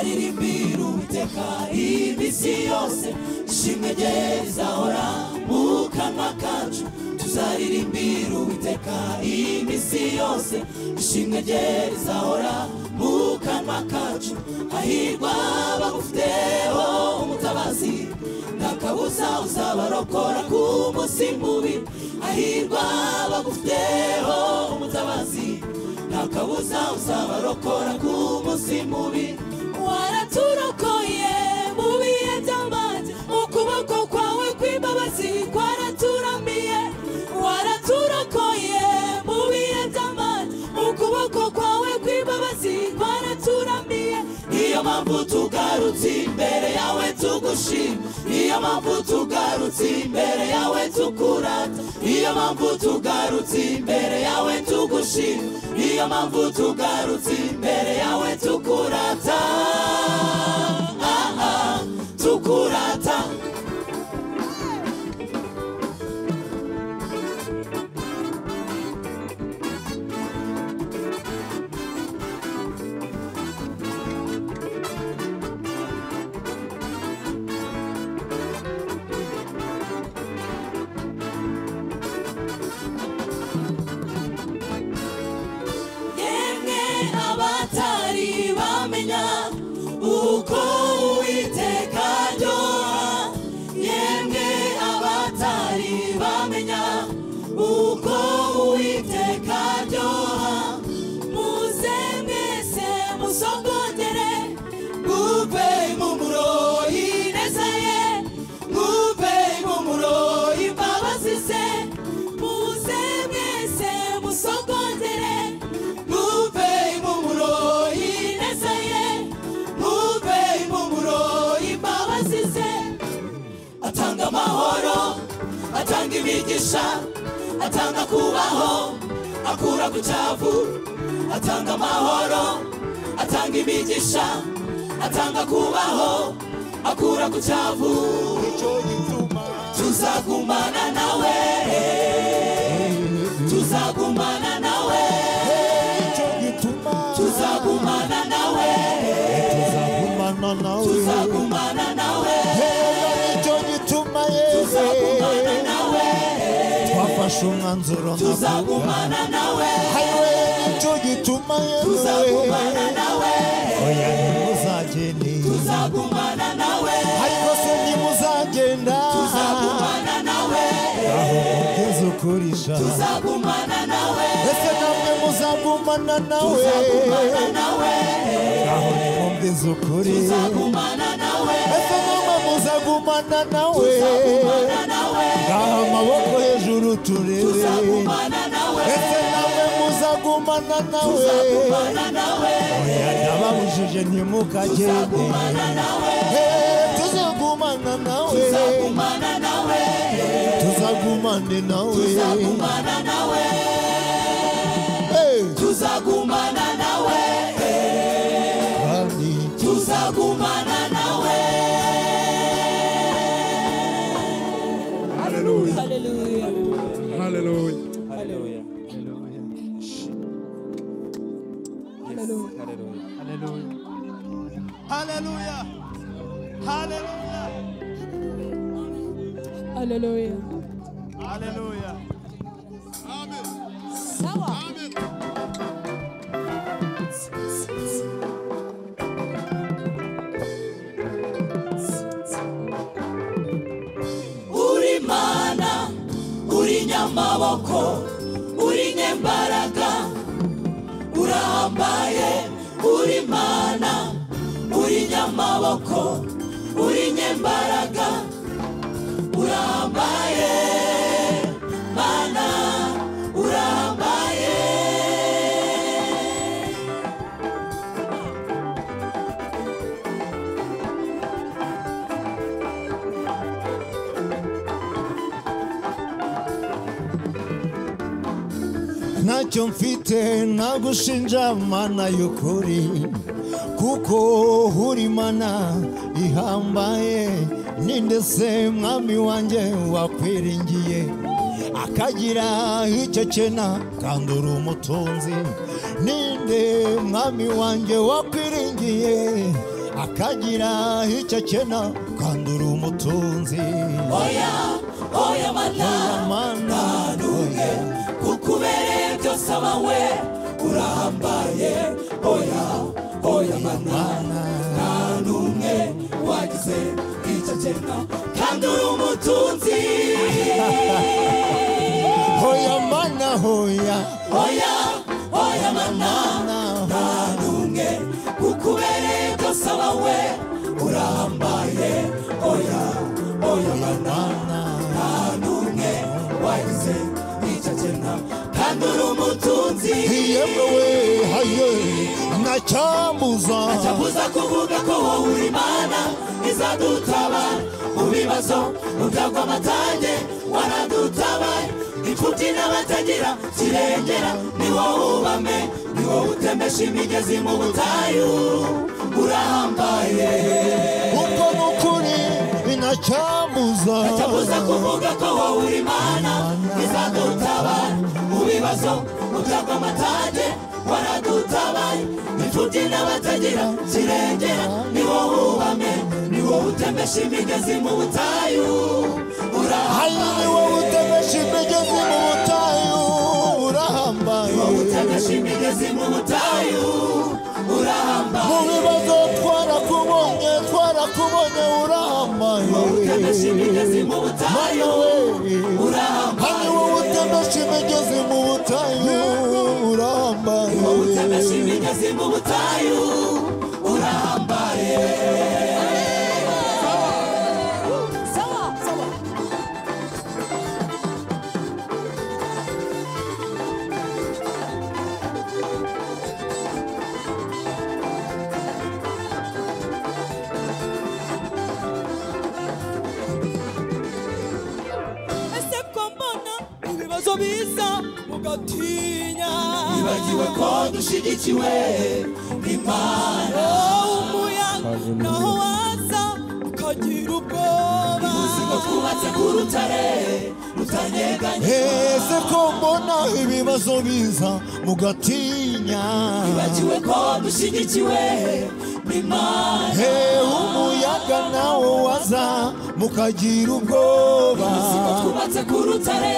Speaker 2: tuzaririmbira Uwiteka iminsi yose ishimwe rye rizahora mu kanwa kacu tuzaririmbira Uwiteka iminsi yose ishimwe rye rizahora mu kanwa kacu hahirwa bagufiteho umutabazi ntakabuza uzabarokora ku munsi mubi hahirwa bagufiteho umutabazi ntakabuza uzabarokora ku munsi mubi waraturokoye mu bihe by'amage ukuboko kwawe kw'imbabazi kwaraturamiye waraturokoye mu bihe by'amage ukuboko kwawe kw'imbabazi kwaraturamiye niyo mpamvu tugarutse imbere yawe tugushima niyo mpamvu tugarutse imbere yawe tukurata niyo mpamvu tugarutse imbere yawe tugushima niyo mpamvu tugarutse imbere yawe tukurata tukurata abatari bamenya uko Uwiteka aryoha yemwe abatari bamenya uko Uwiteka aryoha muze mwese musogongere mwumve impumuro y'ineza ye mwumve impumuro y'imbabazi ze muze mwese musogongere mwumve impumuro y'ineza ye mwumve impumuro y'imbabazi ze atanga amahoro atanga imigisha atanga kubaho akura ku cyavu atanga amahoro atanga imigisha atanga kubaho akura ku cyavu tuzagumana nawe tuzagumana nawe tuzagumana nawe tuzagumana nawe tuzagumana nawe
Speaker 5: twafashe umwanzuro
Speaker 2: tuzagumana nawe
Speaker 5: nicyo gituma
Speaker 2: tuzagumana nawe
Speaker 5: oya ntimuzagende
Speaker 2: tuzagumana nawe
Speaker 5: ariko se ntimuzagenda
Speaker 2: tuzagumana nawe
Speaker 5: aho mugeze ukurisha
Speaker 2: tuzagumana nawe
Speaker 5: ese namwe muzagumana nawe
Speaker 2: tuzagumana nawe
Speaker 5: aho nimugeze ukuri
Speaker 2: tuzagumana nawe
Speaker 5: ese namwe muzagumana nawe
Speaker 2: tuzagumana nawe
Speaker 5: ngaho amaboko hejuru turebe
Speaker 2: tuzagumana nawe
Speaker 5: ese namwe muzagumana nawe
Speaker 2: tuzagumana nawe
Speaker 5: oya ndababujije ntimukagende
Speaker 2: tuzagumana nawe
Speaker 5: tuzagumana nawe
Speaker 2: tuzagumana nawe
Speaker 5: tuzagumane nawe
Speaker 2: tuzagumana nawe tuzagumana nawe
Speaker 5: kandi
Speaker 2: tuzagumana nawe
Speaker 3: Hallelujah.
Speaker 4: Hallelujah.
Speaker 3: Hallelujah.
Speaker 1: Hallelujah.
Speaker 4: Hallelujah.
Speaker 5: haleluya haleluya
Speaker 4: Hallelujah.
Speaker 5: haleluya
Speaker 4: Sawa.
Speaker 2: uri mana uri nyamaboko uri nyembaraga urahambaye uri mana uri nyamaboko uri nyembaraga urahambaye mana urahambaye
Speaker 5: ntacyo mfite nagushinja mana y'ukuri kuko uri mana ihambaye ninde se mwami wanjye wakwiringiye akagira icyo kena kandi uri umutunzi ninde mwami wanjye wakwiringiye akagira icyo akena kandi uri umutunzi.
Speaker 2: oya mana n'umwe kukubereye byose abawe urahambaye. oya mana n'umwe wagize icyo akena kandi uri umutunzi.
Speaker 5: Hoya mana
Speaker 2: oya mana n'umwe kukubereye byose abawe urahambaye. oya mana n'umwe wagize icyo akena kandi uri umutunzi.
Speaker 5: yemewe haye ntacyambuza
Speaker 2: kuvuga ko wowe uri Imana izadutabara mu bibazo mu byago amatage waradutabaye. Imfubyi n'abatagira kirengera ni wowe ubame, ni wowe utembesha imigezi mu butayu urahambaye.
Speaker 5: uko n'ukuri ntacyambuza
Speaker 2: kuvuga ko wowe uri Imana izadutabara mu bibazo mu byago amatage waradutabaye. Imfubyi n'abatagira kirengera ni wowe ubame, ni wowe utembesha imigezi mu butayu urahambaye.
Speaker 5: ni wowe utembesha imigezi mu butayu urahambaye.
Speaker 2: ni wowe utembesha imigezi mu butayu urahambaye.
Speaker 5: mu bibazo twarakubonye urahambaye.
Speaker 2: ni wowe utembesha imigezi mu butayu urahambaye.
Speaker 5: ni wowe utembesha imigezi mu butayu urahambaye.
Speaker 2: ni wowe utembesha imigezi mu butayu urahambaye.
Speaker 1: ibibazo biza mugatinya
Speaker 2: Nibagiwe ko dushigikiwe n'Imana.
Speaker 1: umuyaga naho waza ukagira ubwoba.
Speaker 2: Ubuzima twubatse ku rutare rutanyeganyega.
Speaker 5: ese ko mbona ibibazo biza mugatinya.
Speaker 2: Nibagiwe ko dushigikiwe n'Imana.
Speaker 5: umuyaga nawo waza mukagira ubwoba.
Speaker 2: Ubuzima twubatse ku rutare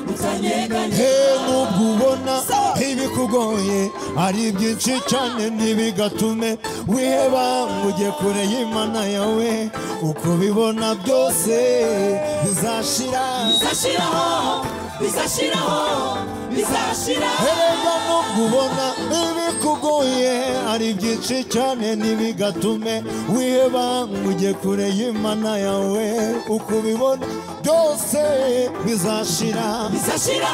Speaker 2: rutanyeganyega.
Speaker 5: nubwo ubona ibikugoye ari byinshi cyane ntibigatume wiheba ngo ujye kure y'Imana yawe. uko bibona byose
Speaker 2: bizashira.
Speaker 5: erega nubwo ubona ibikugoye ari byinshi cyane ntibigatume wiheba ngo ujye kure y'Imana yawe. uko bibona byose bizashira.
Speaker 2: Bizashira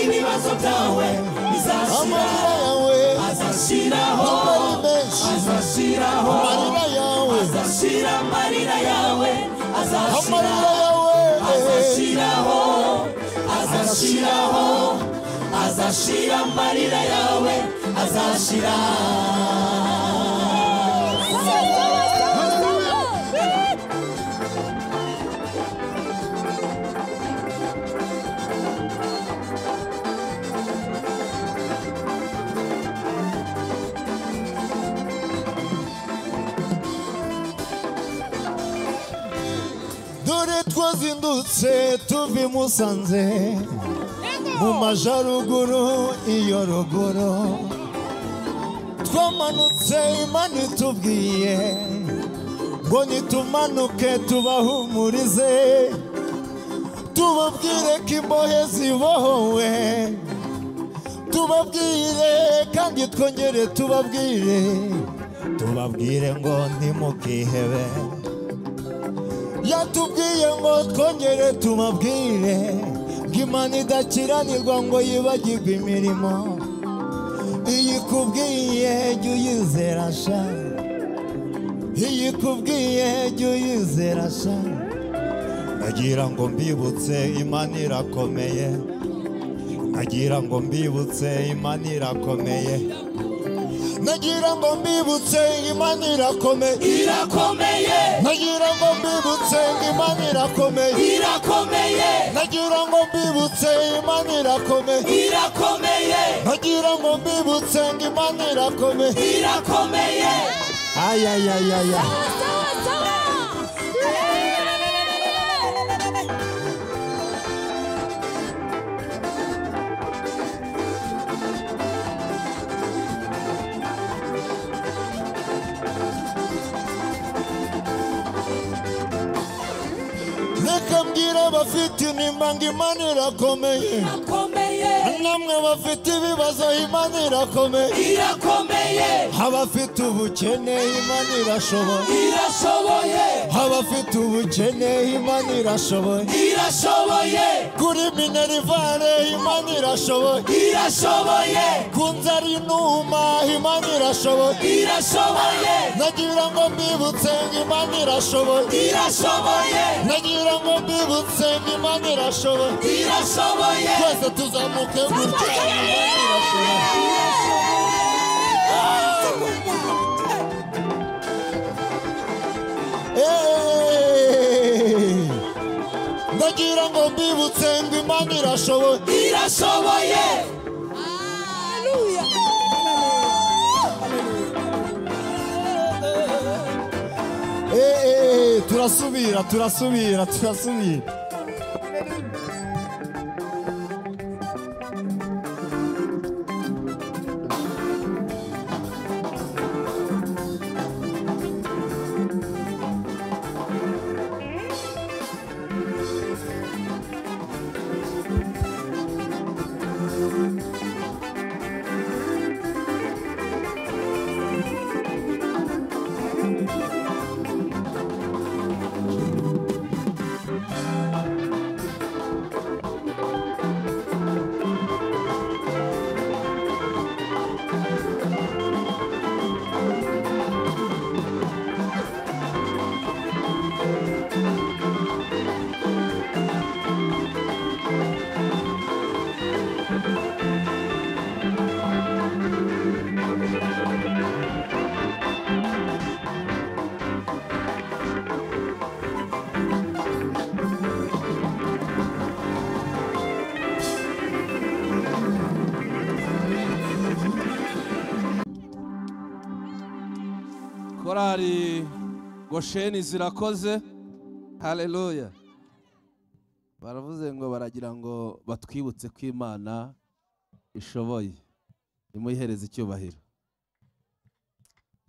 Speaker 2: ibibazo byawe bizashira.
Speaker 5: amarira yawe
Speaker 2: azashiraho.
Speaker 5: amarira yawe
Speaker 2: azashira. amarira yawe
Speaker 5: amarira yawe
Speaker 2: azashira. amarira yawe azashira.
Speaker 5: dore twazindutse tuva i Musanze mu majaruguru iyo ruguru. twamanutse Imana itubwiye ngo nitumanuke tubahumurize, tubabwire ko imbohe zibohowe, tubabwire kandi twongere tubabwire ngo ntimukihebe. yatubwiye ngo twongere tubabwire ngo Imana idakiranirwa ngo yibagirwe imirimo. iyi kubwiye jya uyizera sha, iyi kubwiye jya uyizera sha. nagira ngo mbibutse Imana irakomeye, nagira ngo mbibutse Imana irakomeye. nagira ngo mbibutse Imana irakomeye
Speaker 2: irakomeye
Speaker 5: nagira ngo mbibutse Imana irakomeye
Speaker 2: irakomeye
Speaker 5: nagira ngo mbibutse Imana irakomeye
Speaker 2: irakomeye
Speaker 5: nagira ngo mbibutse Imana irakomeye
Speaker 2: irakomeye
Speaker 5: ayayayaya reka mbwira abafite intimba ngo Imana irakomeye namwe bafite ibibazo Imana irakomeye
Speaker 2: irakomeye
Speaker 5: abafite ubukene Imana irashoboye
Speaker 2: irashoboye
Speaker 5: abafite ubukene Imana irashoboye
Speaker 2: irashoboye
Speaker 5: kuri Minerivare Imana irashoboye
Speaker 2: irashoboye
Speaker 5: ku nzara inuma Imana irashoboye
Speaker 2: irashoboye
Speaker 5: nagira ngo mbibutse ngo Imana irashoboye
Speaker 2: irashoboye
Speaker 5: nagira ngo mbibutse ngo Imana irashoboye
Speaker 2: irashoboye
Speaker 5: twese tuzamuke gutya Imana irashoboye ndagira ngo mbibutse ngo Imana irashoboye
Speaker 2: irashoboye
Speaker 5: turasubira
Speaker 6: korari Gosheni zirakoze haleluya baravuze ngo baragira ngo batwibutse ko Imana ishoboye imuyihereza icyubahiro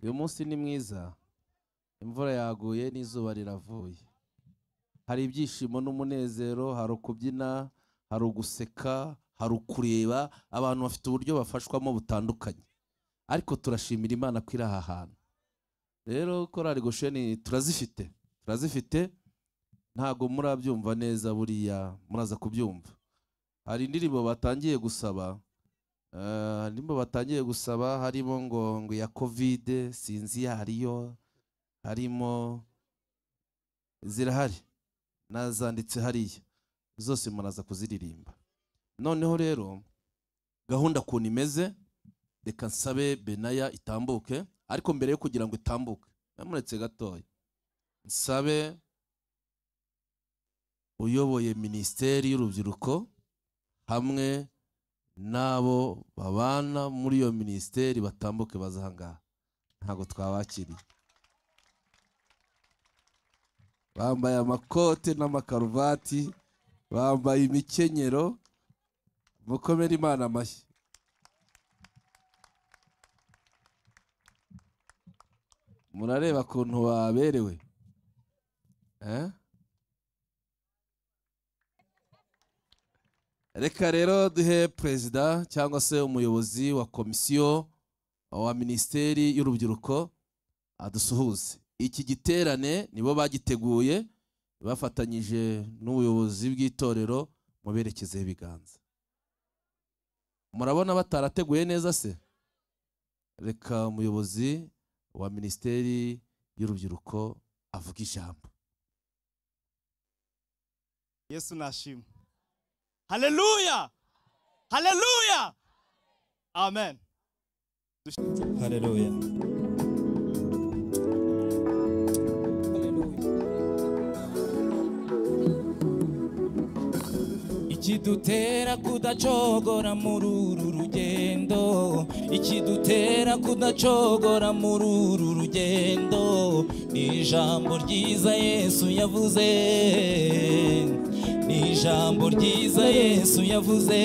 Speaker 6: uyu munsi ni mwiza imvura yaguye n'izuba riravuye hari ibyishimo n'umunezero hari ukubyina hari uguseka hari ukureba abantu bafite uburyo bafashwamo butandukanye ariko turashimira Imana ko iri aha hantu rero korari Gosheni turazifite ntago murabyumva neza buriya muraza kubyumva hari indirimbo batangiye gusaba harimo ngo ya covid sinzi yariyo harimo zirahari nazanditse hariya zose muraza kuziririmba noneho rero gahunda kuntu imeze reka nsabe Benaya itambuke ariko mbere yo kugira ngo itambuke namuretse gatoya nsabe uyoboye minisiteri y'urubyiruko hamwe nabo babana muri iyo minisiteri batambuke bazahanga ntago twabakiriye bambaye amakote n'amakaruvati bambaye imikenyero mukomere Imana amashyi murareba kuntu baberewe reka rero duhe perezida cyangwa se umuyobozi wa komisiyo wa minisiteri y'urubyiruko adusuhuze iki giterane nibo bagiteguye bafatanyije n'ubuyobozi bw'itorero muberekezeho ibiganza murabona batarateguye neza se reka umuyobozi wa minisiteri y'urubyiruko avuga ijambo
Speaker 7: Yesu nashimwe haleluya haleluya amen
Speaker 3: Haleluya. Ikidutera kudacogora muri uru rugendo, ikidutera kudacogora muri uru rugendo, ni ijambo ryiza Yesu yavuze, ni ijambo ryiza Yesu yavuze.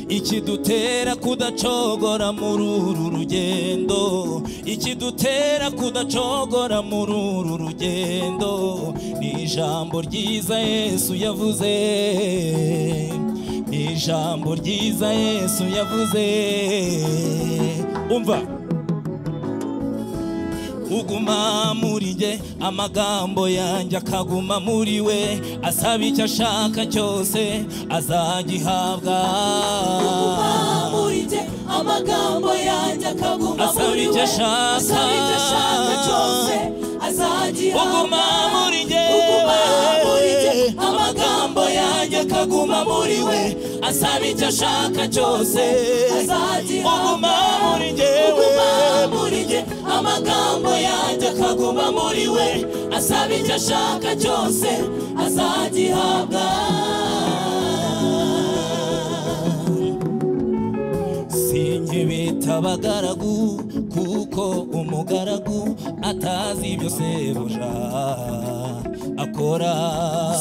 Speaker 3: Ikidutera kudacogora muri uru rugendo, ikidutera kudacogora muri uru rugendo, ni ijambo ryiza Yesu yavuze, ni ijambo ryiza Yesu yavuze. Umva, uguma muri nge, amagambo yanjye akaguma muri we, asaba icyo ashaka cyose azagihabwa.
Speaker 2: Uguma muri nge, amagambo yanjye akaguma muri we, asaba icyo ashaka cyose azagihabwa.
Speaker 3: Uguma muri nge,
Speaker 2: amagambo yanjye akaguma muri we, asaba icyo ashaka cyose azagihabwa.
Speaker 3: uguma muri nge,
Speaker 2: amagambo yanjye akaguma muri we, asaba icyo ashaka cyose azagihabwa.
Speaker 3: sinkibita abagaragu, kuko umugaragu atazi ibyo sebuja akora.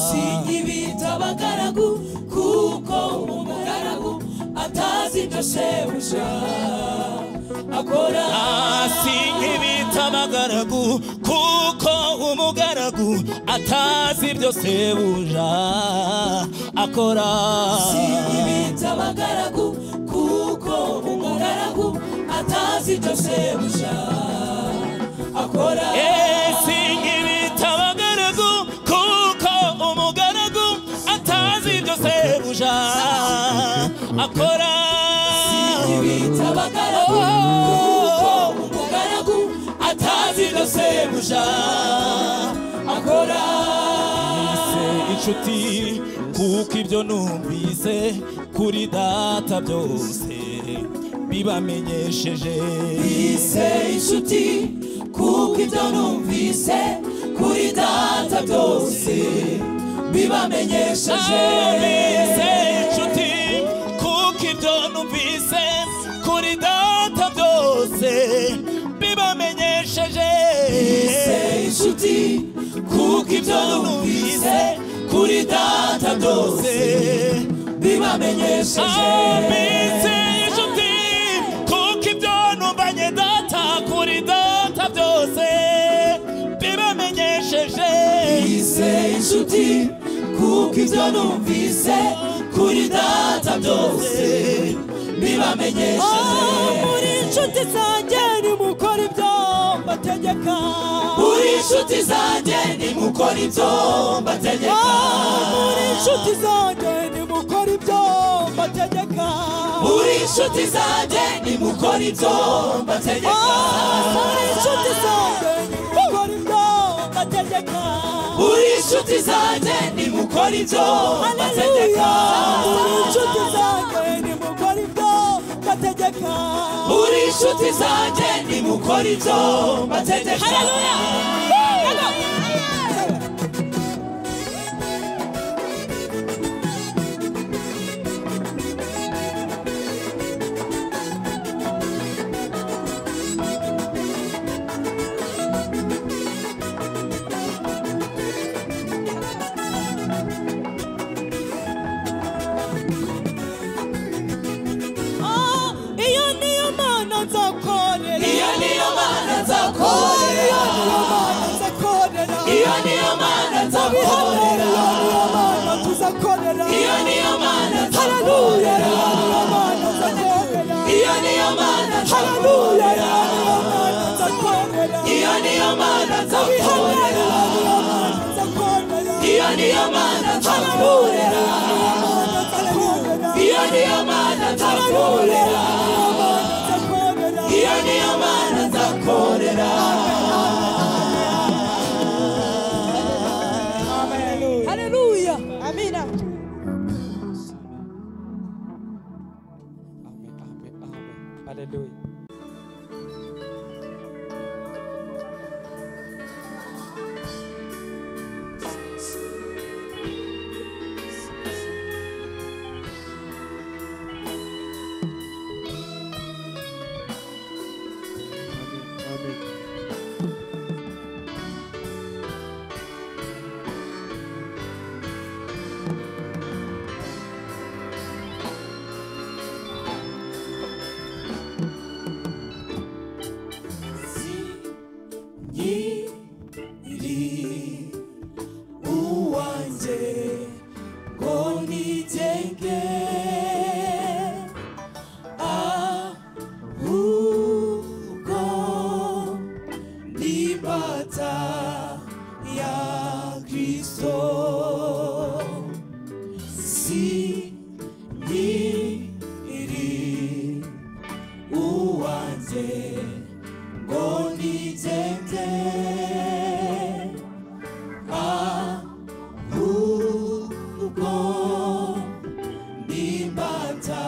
Speaker 2: Sinkibita abagaragu, kuko umugaragu atazi ibyo sebuja akora.
Speaker 3: Sinkibita abagaragu, kuko umugaragu atazi ibyo sebuja akora.
Speaker 2: Sinkibita abagaragu, kuko umugaragu atazi ibyo sebuja akora.
Speaker 3: Sinkibita abagaragu, kuko umugaragu atazi ibyo sebuja akora.
Speaker 2: Sinkibita abagaragu, kuko umugaragu atazi ibyo sebuja akora.
Speaker 3: Inshuti, kuko ibyo numvise kuri data byose bibamenyesheje.
Speaker 2: Bise inshuti, kuko ibyo numvise kuri data byose bibamenyesheje.
Speaker 3: Bise inshuti, kuko ibyo numvise kuri data byose bibamenyesheje.
Speaker 2: Bise inshuti, kuko ibyo numvise kuri data byose bibamenyesheje.
Speaker 3: Bise inshuti, kuko ibyo numvanye data kuri data byose bibamenyesheje.
Speaker 2: Bise inshuti, kuko ibyo numvise kuri data byose bibamenyesheje.
Speaker 1: muri inshuti zanjye nimukora ibyo mbategeka,
Speaker 2: muri inshuti zanjye nimukora ibyo mbategeka.
Speaker 1: muri inshuti zanjye nimukora ibyo mbategeka,
Speaker 2: muri inshuti zanjye nimukora ibyo mbategeka.
Speaker 1: muri inshuti zanjye nimukora ibyo mbategeka,
Speaker 2: muri inshuti zanjye nimukora ibyo mbategeka.
Speaker 1: muri inshuti zanjye nimukora ibyo mbategeka,
Speaker 2: muri inshuti zanjye nimukora ibyo mbategeka.
Speaker 1: iyo niyo mana nzakorera,
Speaker 2: iyo niyo mana nzakorera, iyo niyo mana nzakorera, iyo niyo mana nzakorera, iyo niyo mana nzakorera, iyo niyo mana nzakorera, iyo niyo mana nzakorera, iyo niyo mana nzakorera, iyo niyo mana nzakorera.
Speaker 4: Haleluya. Amina.
Speaker 3: Haleluya.
Speaker 2: Kristo sinkiri uwanjye ngo nigende ahubwo n'imbata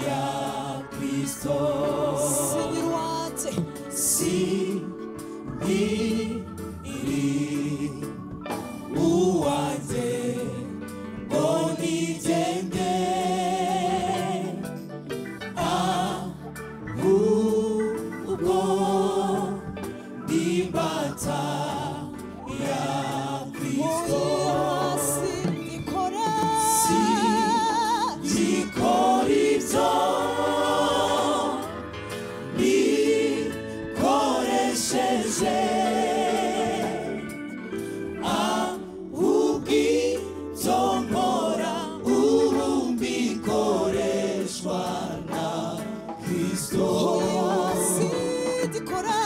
Speaker 2: ya Kristo sinkiri uwanjye ngo nigende ahubwo n'imbata ya Kristo sikora ibyo nikoresheje ahubwo ibyo nkora ubu mbikoreshwa na Kristo sikora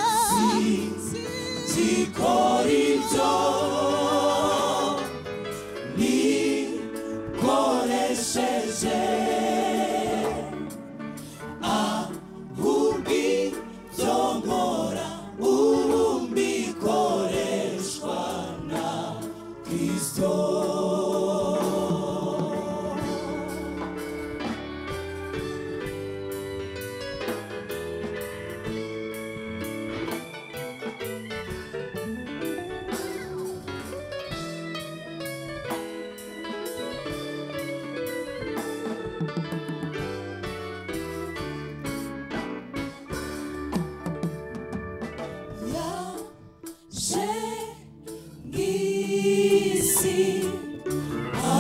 Speaker 2: ibyo nikoresheje ahubwo ibyo nkora ubu mbikoreshwa na Kristo.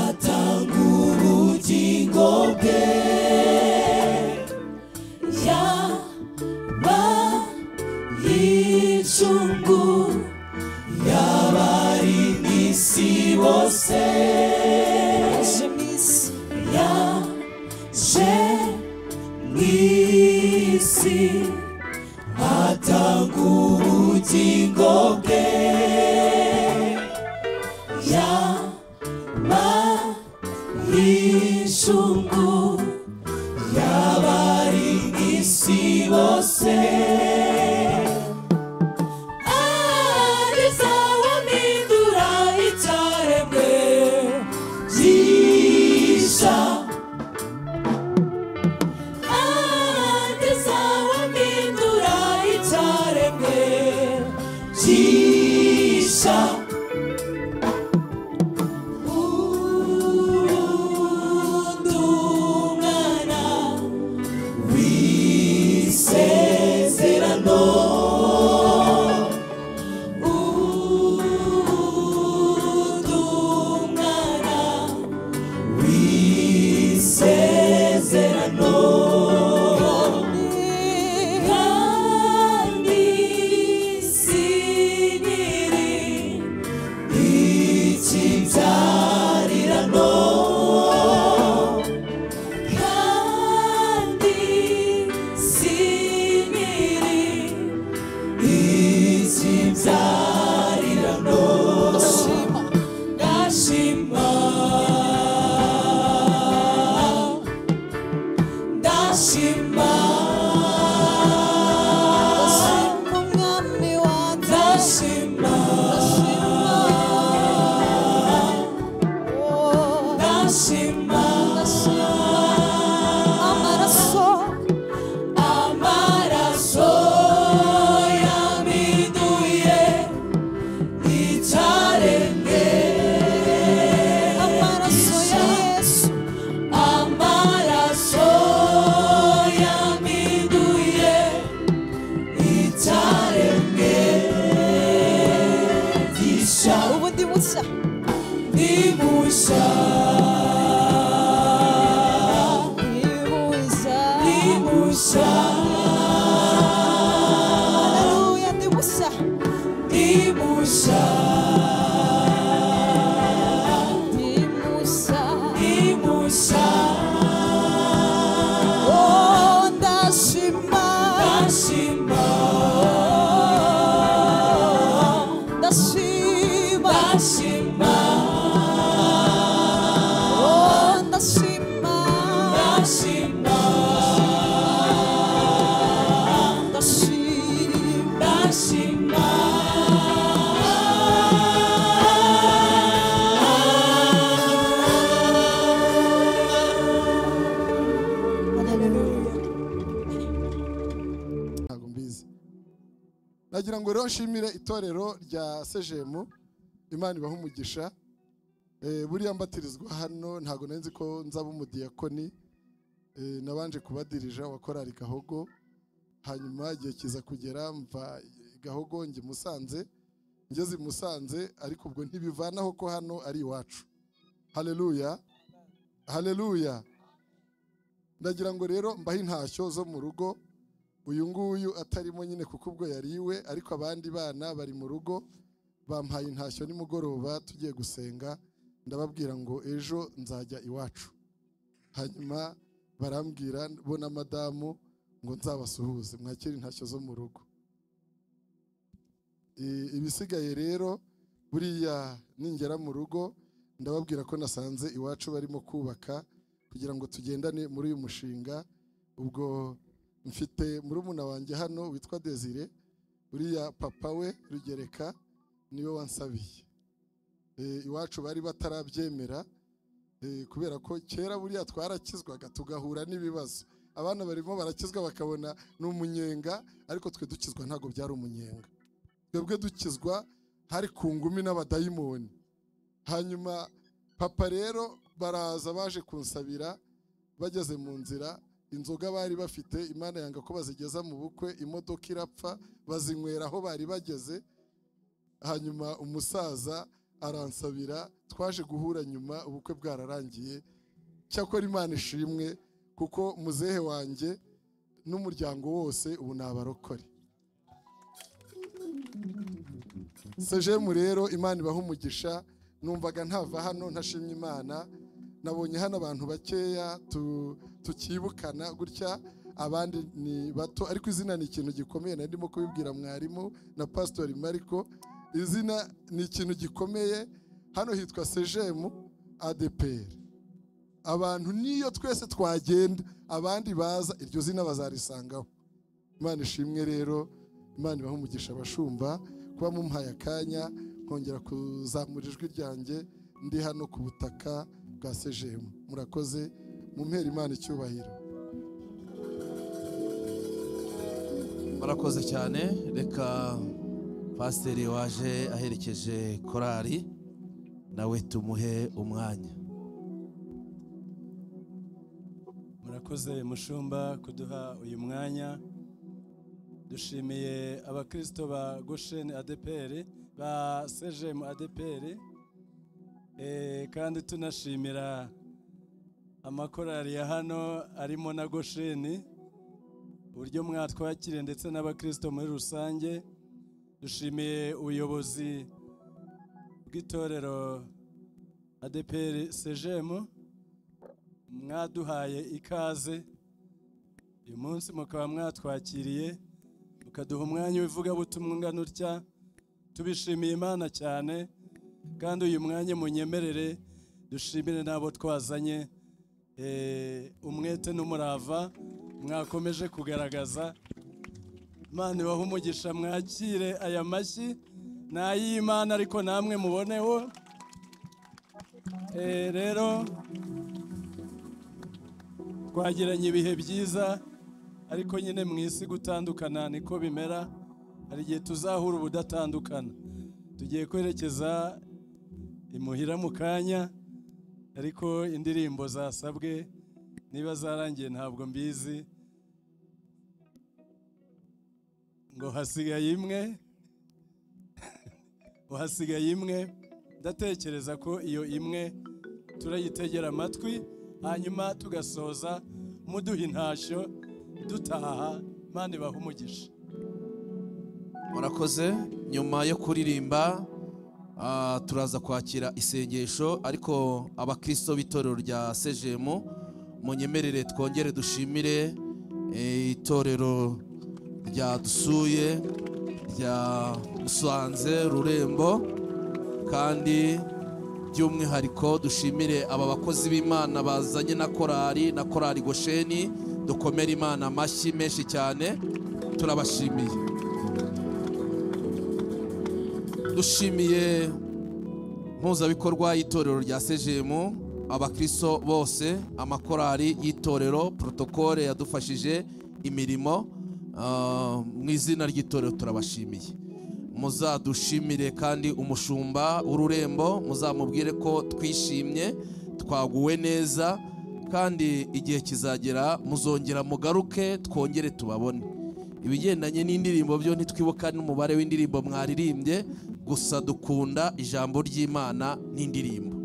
Speaker 2: Atanga ubugingo bwe yabaye incungu y'abari mu isi bose yaje mu isi atanga ubugingo bwe incungu y'abari mu isi bose azawamindura icyaremwe gisha azawamindura icyaremwe gisha ndashima
Speaker 4: ndashima
Speaker 2: ndashima ndashima
Speaker 8: ntabwo mbizi. Nagira ngo rero nshimire itorero rya sejemu, Imana ibaha umugisha. Buriya mbatirizwa hano ntabwo nari nzi ko nzaba umudiyakoni. Nabanje kubadirija wa korali Gahogo, hanyuma igihe kiza kugera mva Gahogo njye Musanze, ngeze i Musanze, ariko ubwo ntibivanaho ko hano ari iwacu. Haleluya, haleluya. Ndagira ngo rero mbahe intashyo zo mu rugo. Uyu nguyu atarimo nyine kuko ubwo yariwe, ariko abandi bana bari mu rugo bampaye intashyo nimugoroba tugiye gusenga. Ndababwira ngo ejo nzajya iwacu, hanyuma barambwira bo na madamu ngo nzabasuhuze, mwakire intashyo zo mu rugo. Ibisigaye rero buriya ningera mu rugo ndababwira ko nasanze iwacu barimo kubaka kugira ngo tugendane muri uyu mushinga. Ubwo mfite murumuna wanjye hano witwa Desire, uriya papa we Rugereka niwe wansabiye. Iwacu bari batarabyemera kubera ko kera buriya twarakizwaga tugahura n'ibibazo. Abana barimo barakizwa bakabona n'umunyenga, ariko twe dukizwa ntago byari umunyenga. Twebwe dukizwa hari ku ngumi n'abadayimoni. Hanyuma papa rero baraza baje kunsabira, bageze mu nzira inzoga bari bafite Imana yanga ko bazigeza mu bukwe, imodoka irapfa bazinywera aho bari bageze. Hanyuma umusaza aransabira, twaje guhura nyuma ubukwe bwararangiye. Cyakora Imana ishimwe kuko muzehe wanjye n'umuryango wose ubu nabarokore. Sejemu rero Imana ibaha umugisha. Numvaga ntava hano ntashimye Imana. Nabonye hano abantu bakeya tukibukana gutya, abandi ni bato, ariko izina ni ikintu gikomeye. Ndimo kubibwira mwarimu na Pastor Mariko, izina ni ikintu gikomeye. Hano hitwa Sejemu ADPR. Abantu niyo twese twagenda abandi baza iryo zina bazarisangaho. Imana ishimwe rero, Imana ibaha umugisha abashumba kuba mumpaye akanya nkongera kuzamura ijwi ryanjye ndi hano ku butaka bwa Sejemu. Murakoze, mumpera Imana icyubahiro.
Speaker 6: Murakoze cyane. Reka pasiteri waje aherekeje korali nawe tumuhe umwanya.
Speaker 9: Murakoze mushumba kuduha uyu mwanya. Dushimiye abakristo ba Goshen ADPR, ba Sejemu ADPR, kandi tunashimira amakorali ya hano arimo na Goshen, uburyo mwatwakire ndetse n'abakristo muri rusange. Dushimiye ubuyobozi bw'itorero ADPR Sejemu, mwaduhaye ikaze uyu munsi, mukaba mwatwakiriye mukaduha umwanya w'ivugabutumwa ungana utya. Tubishimiye Imana cyane, kandi uyu mwanya munyemerere dushimire n'abo twazanye umwete n'umurava mwakomeje kugaragaza. Imana ibahe umugisha, mwakire aya mashyi ni ay'Imana, ariko namwe muboneho. Rero twagiranye ibihe byiza, ariko nyine mu isi gutandukana niko bimera. Hari igihe tuzahura ubudatandukana. Tugiye kwerekeza imuhira mu kanya, ariko indirimbo zasabwe niba zarangiye ntabwo mbizi. Ngo hasigaye imwe uhasigaye imwe. Ndatekereza ko iyo imwe turayitegera amatwi, hanyuma tugasoza muduha intashyo dutaha. Imana ibahe umugisha.
Speaker 6: Murakoze. Nyuma yo kuririmba turaza kwakira isengesho, ariko abakristo b'itorero rya Sejemu munyemerere twongere dushimire itorero rya dusuye rya Musanze Rurembo, kandi by'umwihariko dushimire aba bakozi b'Imana bazanye na korali Gosheni. Dukomere Imana amashyi menshi cyane, turabashimiye. Dushimiye mpuzabikorwa y'itorero rya Sejemu, abakristo bose, amakorali y'itorero, protokole yadufashije imirimo, mu izina ry'itorero turabashimiye. Muzadushimire kandi umushumba w'ururembo, muzamubwire ko twishimye, twaguwe neza, kandi igihe kizagera muzongera mugaruke twongere tubabone. Ibigendanye n'indirimbo byo ntitwibuka n'umubare w'indirimbo mwaririmbye, gusa dukunda ijambo ry'Imana n'indirimbo.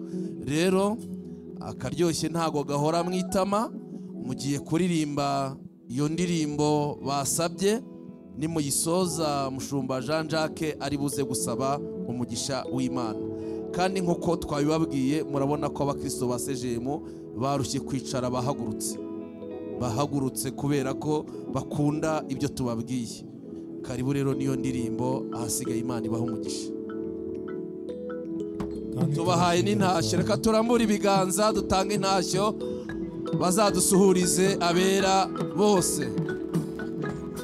Speaker 6: Rero akaryoshye ntago gahora mwitama, mugiye kuririmba iyo ndirimbo basabye, nimuyisoza mushumba Jean Jacques ari buze gusaba umugisha w'Imana. Kandi nkuko twabibabwiye, murabona ko abakristo ba Sejemu barushye kwicara, bahagurutse kubera ko bakunda ibyo tubabwiye. Karibu rero niyo ndirimbo, ahasigaye Imana ibaha umugisha. Tubahaye n'intashyo, reka turambure ibiganza dutange intashyo, bazadusuhurize abera bose.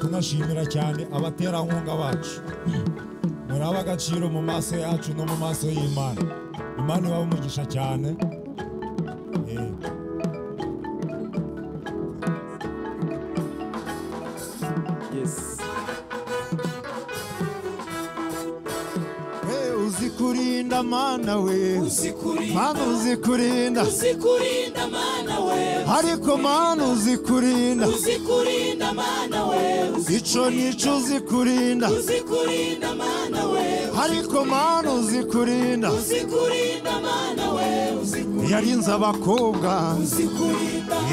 Speaker 5: Tunashimira cyane abaterankunga bacu, muri ab'agaciro mu maso yacu no mu maso y'Imana. Imana ibaha umugisha cyane. Uzikurinda mana we, mana uzikurinda,
Speaker 2: mana we,
Speaker 5: ariko mana uzikurinda,
Speaker 2: mana we,
Speaker 5: ico nico uzikurinda,
Speaker 2: mana we,
Speaker 5: ariko mana uzikurinda,
Speaker 2: mana we,
Speaker 5: yarinze abakobwa,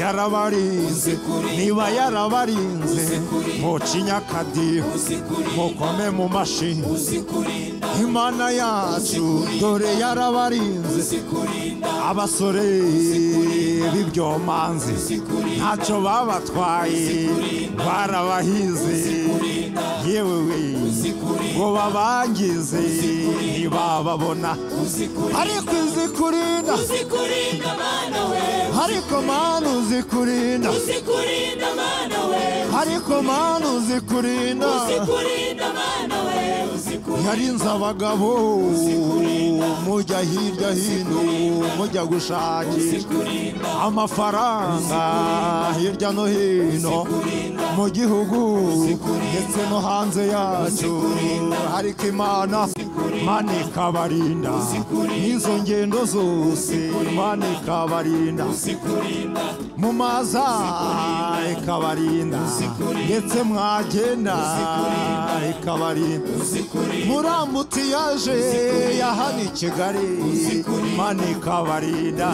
Speaker 5: yarabarinze, niba yarabarinze, mucinya akadiho, mukome mu mashi. Imana yacu dore yarabarinze, abasore b'ibyomanzi ntacyo babatwaye, barabahize, yewe we ngo babangize ntibababona, ariko uzikurinda, ariko mana uzikurinda, ariko mana uzikurinda, yarinze abagabo mujya hirya hino, mujya gushakisha amafaranga hirya no hino mu gihugu ndetse no hanze yacu, ariko Imana ikabarinda n'izo ngendo zose, Imana ikabarinda mu maza, ikabarinda ndetse mwagenda ikabarinda, murambuti yaje yahani Kigali, Imana ikabarinda,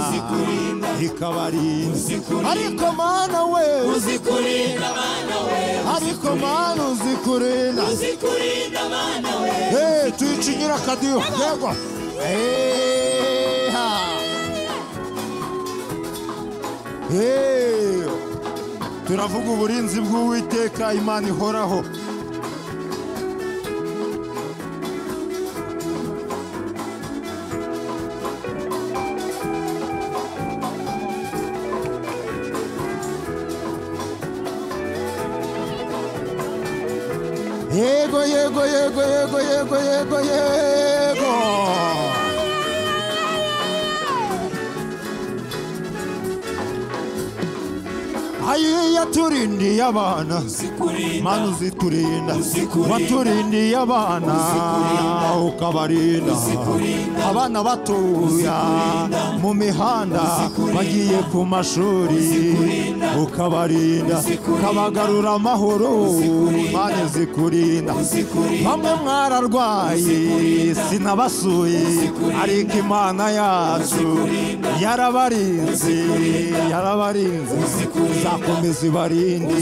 Speaker 5: ikabarinda, ariko mana we uzikurinda, ariko mana uzikurinda,
Speaker 2: mana we,
Speaker 5: tuyicinyira akadiho, yego turavuga uburinzi bw'Uwiteka, Imana ihoraho. Yego yego yego yego yego yego yego, ayi yaturindiye abana, mana uziturinda, waturindiye abana ukabarinda, abana batoya mu mihanda bagiye ku mashuri ukabarinda, ukabagarura amahoro, Mana zikurinda, bamwe mwararwaye sinabasuye, ariko Imana yacu yarabarinze, yarabarinze, izakomeza ibarinde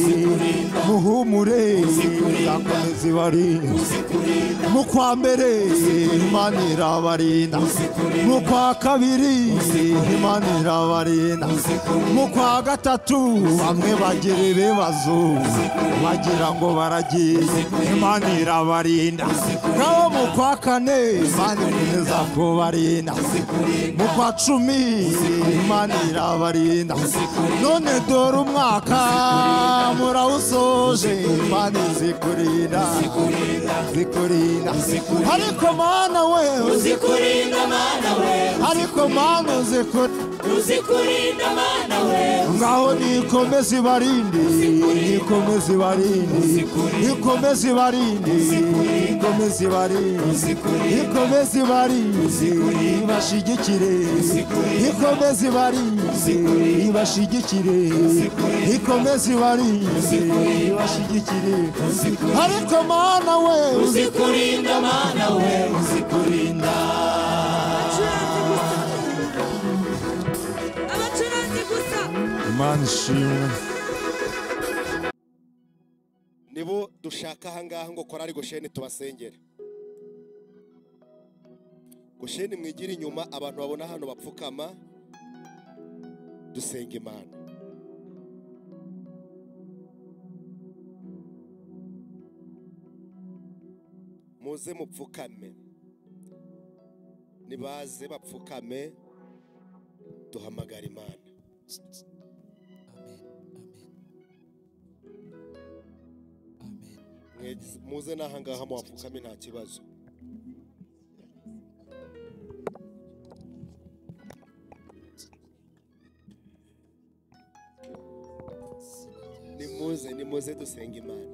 Speaker 5: muhumure izakomeza ibarinde mu kwa mbere Imana irabarinda mu kwa kabiri Imana irabarinda mu kwa gatatu bamwe bagira ibibazo bagira ngo baragiye Imana irabarinda naho mu kwa kane Imana ikomeza kubarinda mu kwa cumi Imana irabarinda none dore umwaka murawusoje Imana izikurinda zikurinda ariko Mana we
Speaker 2: uzikurinda Mana we
Speaker 5: ariko Mana
Speaker 2: uzikurinda Mana we
Speaker 5: ngaho nikomeze ibarinde nikomeze ibarinde nikomeze ibarinde nikomeze ibarinde nikomeze ibarinde ibashigikire nikomeze ibarinde ibashigikire nikomeze ibarinde ibashigikire ariko Mana we
Speaker 2: uzikurinda Mana we uzikurinda
Speaker 5: Imana ishimwe
Speaker 10: nibo dushaka ahangaha ngo korari Gosheni tubasengere. Gosheni mwigira inyuma abantu babona hano bapfukama dusenga Imana. Muze mupfukame nibaze bapfukame duhamagara Imana. Muze nahangaha muwapfukame nta kibazo. Nimuze dusenga Imana.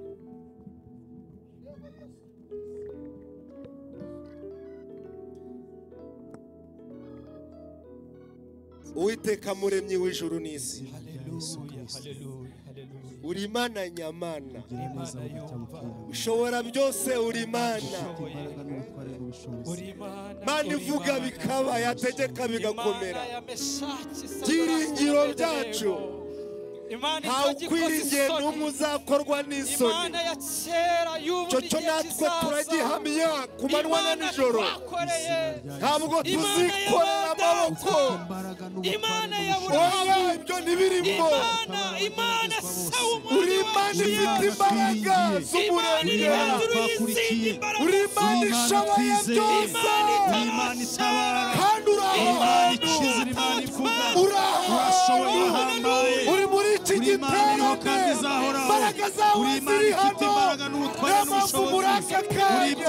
Speaker 10: Uwiteka muremyi w'ijuru n'isi, uri Imana nyamana, ushobora byose, uri Imana. Mana ivuga bikaba, yategeka bigakomera. Byiringiro byacu ntawukwiringiye n'umwe uzakorwa n'isoni. Cyo natwe turagihamya ku manywa na nijoro, ntabwo tuzikorera amaboko. Oya, ibyo ntibirimo. Uri Imana ifite imbaraga z'umurengera, uri Imana ishoboye byose, kandi uri ahantu, uri muri iki giterane, imbaraga zawe ziri hano, n'amafu muri aka kanya.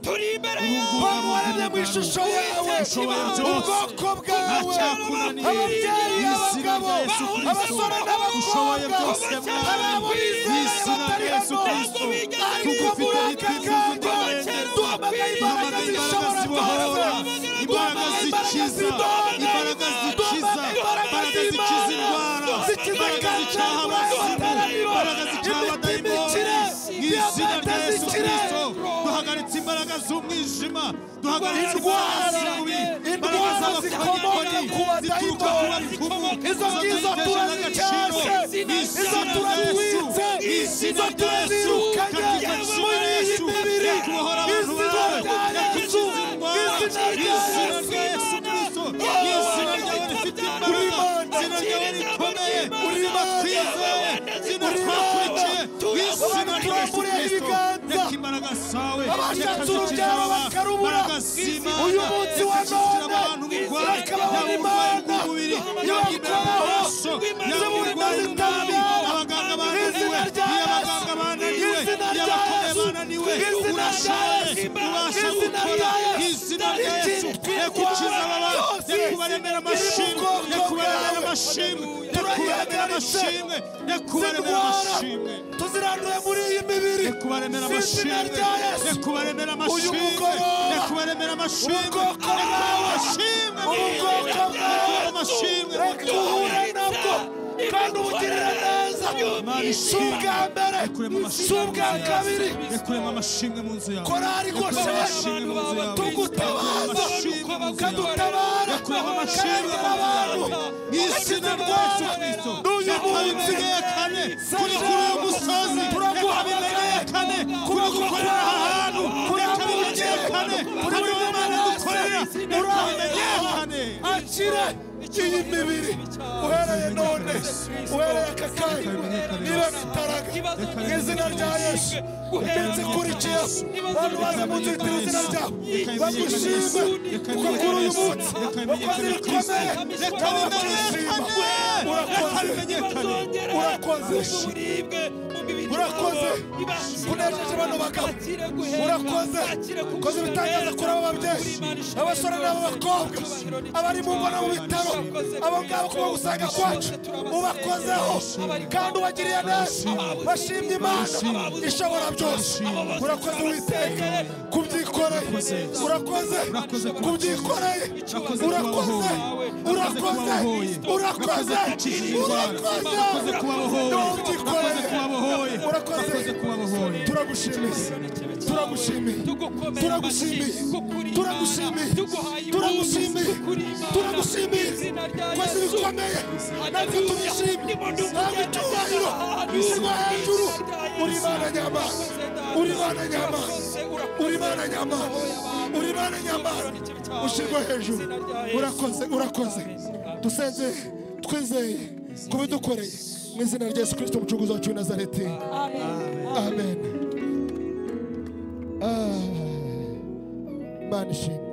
Speaker 10: Turi imbere yawe, waremye mu ishusho yawe, ubwoko bwawe, ababyeyi, abagabo, abasore n'abakobwa, ababizera batari hano, ariko muri aka kanya duhamagaye imbaraga zishobora byose, imbaraga zikiza, imbaraga zikiza, imbaraga zikiza indwara, zikiza kanseri, imbaraga zikiza abadayimoni, mu izina rya Yesu Kristo duhagaritse imbaraga z'umwijima, duhagaritse indwara, imbaraga z'abakonyakoni zituruka ku bapfumu, izo ngizo turazicyaje, izo turatwitse, izo turazirukanye muri iyi mibiri, izina rya Yesu, izina rya Yesu Kristo, izina ryawe rifite imbaraga, izina ryawe rikomeye, izina twizeye, izina twakurikiye, izina rya Yesu Kristo. Reka imbaraga zawe, reka zikiza imbaraga z'Imana, uyu munsi wa none bakabona Imana ibakora hose, y'uburwayi bw'umwami, abaganga bananiwe, iyo abaganga bananiwe, iyo abakomeye bananiwe, urashoboye, ubasha gukora. Izina rya Yesu, reka ukiza aba bantu, reka ubaremere amashimwe, reka ubaremere amashimwe, reka ubaremere amashimwe, reka ubaremere amashimwe. Tuziranduye muri iyi mibiri, reka ubaremere amashimwe, reka ubaremere amashimwe, reka ubaremere amashimwe, reka amashimwe, reka uhure nabwo kandi ubugirire neza. Si ubwa mbere, si ubwa kabiri, korari Gosheni tugutabaza, kadutabara, kandi abantu n'uyu munsi bimenyekane kuri uyu musozi, reka bimenyekane kuri gukorera ahantu, reka bimenyekane kuri buri Imana dukorera, reka bimenyekane.
Speaker 8: akire iyi mibiri uhereye none, uhereye aka kanya, niba bitaraga mu izina rya Yesu. Ndetse kurikiye abantu baza mu nzu yitira izina ryawe bagushime, kuko kuri uyu munsi wakoze ibikomeye, urakoze kunejeje bano bagabo, urakoze ukoze ibitangaza kuri abo babyeyi, abasore n'abo bakobwa, abari mu ngo no mu bitaro, abo ngabo kuba gusanga kwacu ubakozeho kandi ubagiriye neza, bashimye Imana ishobora byose. Urakoze Uwiteka kubyikoreye, urakoze kubyikoreye, urakoze ushirwa hejuru. Urakoze dusenze twizeye kubidukoreye mu izina rya Yesu Kristo umucunguzi wacu w'i Nazareti. Amen. Imana ishimwe.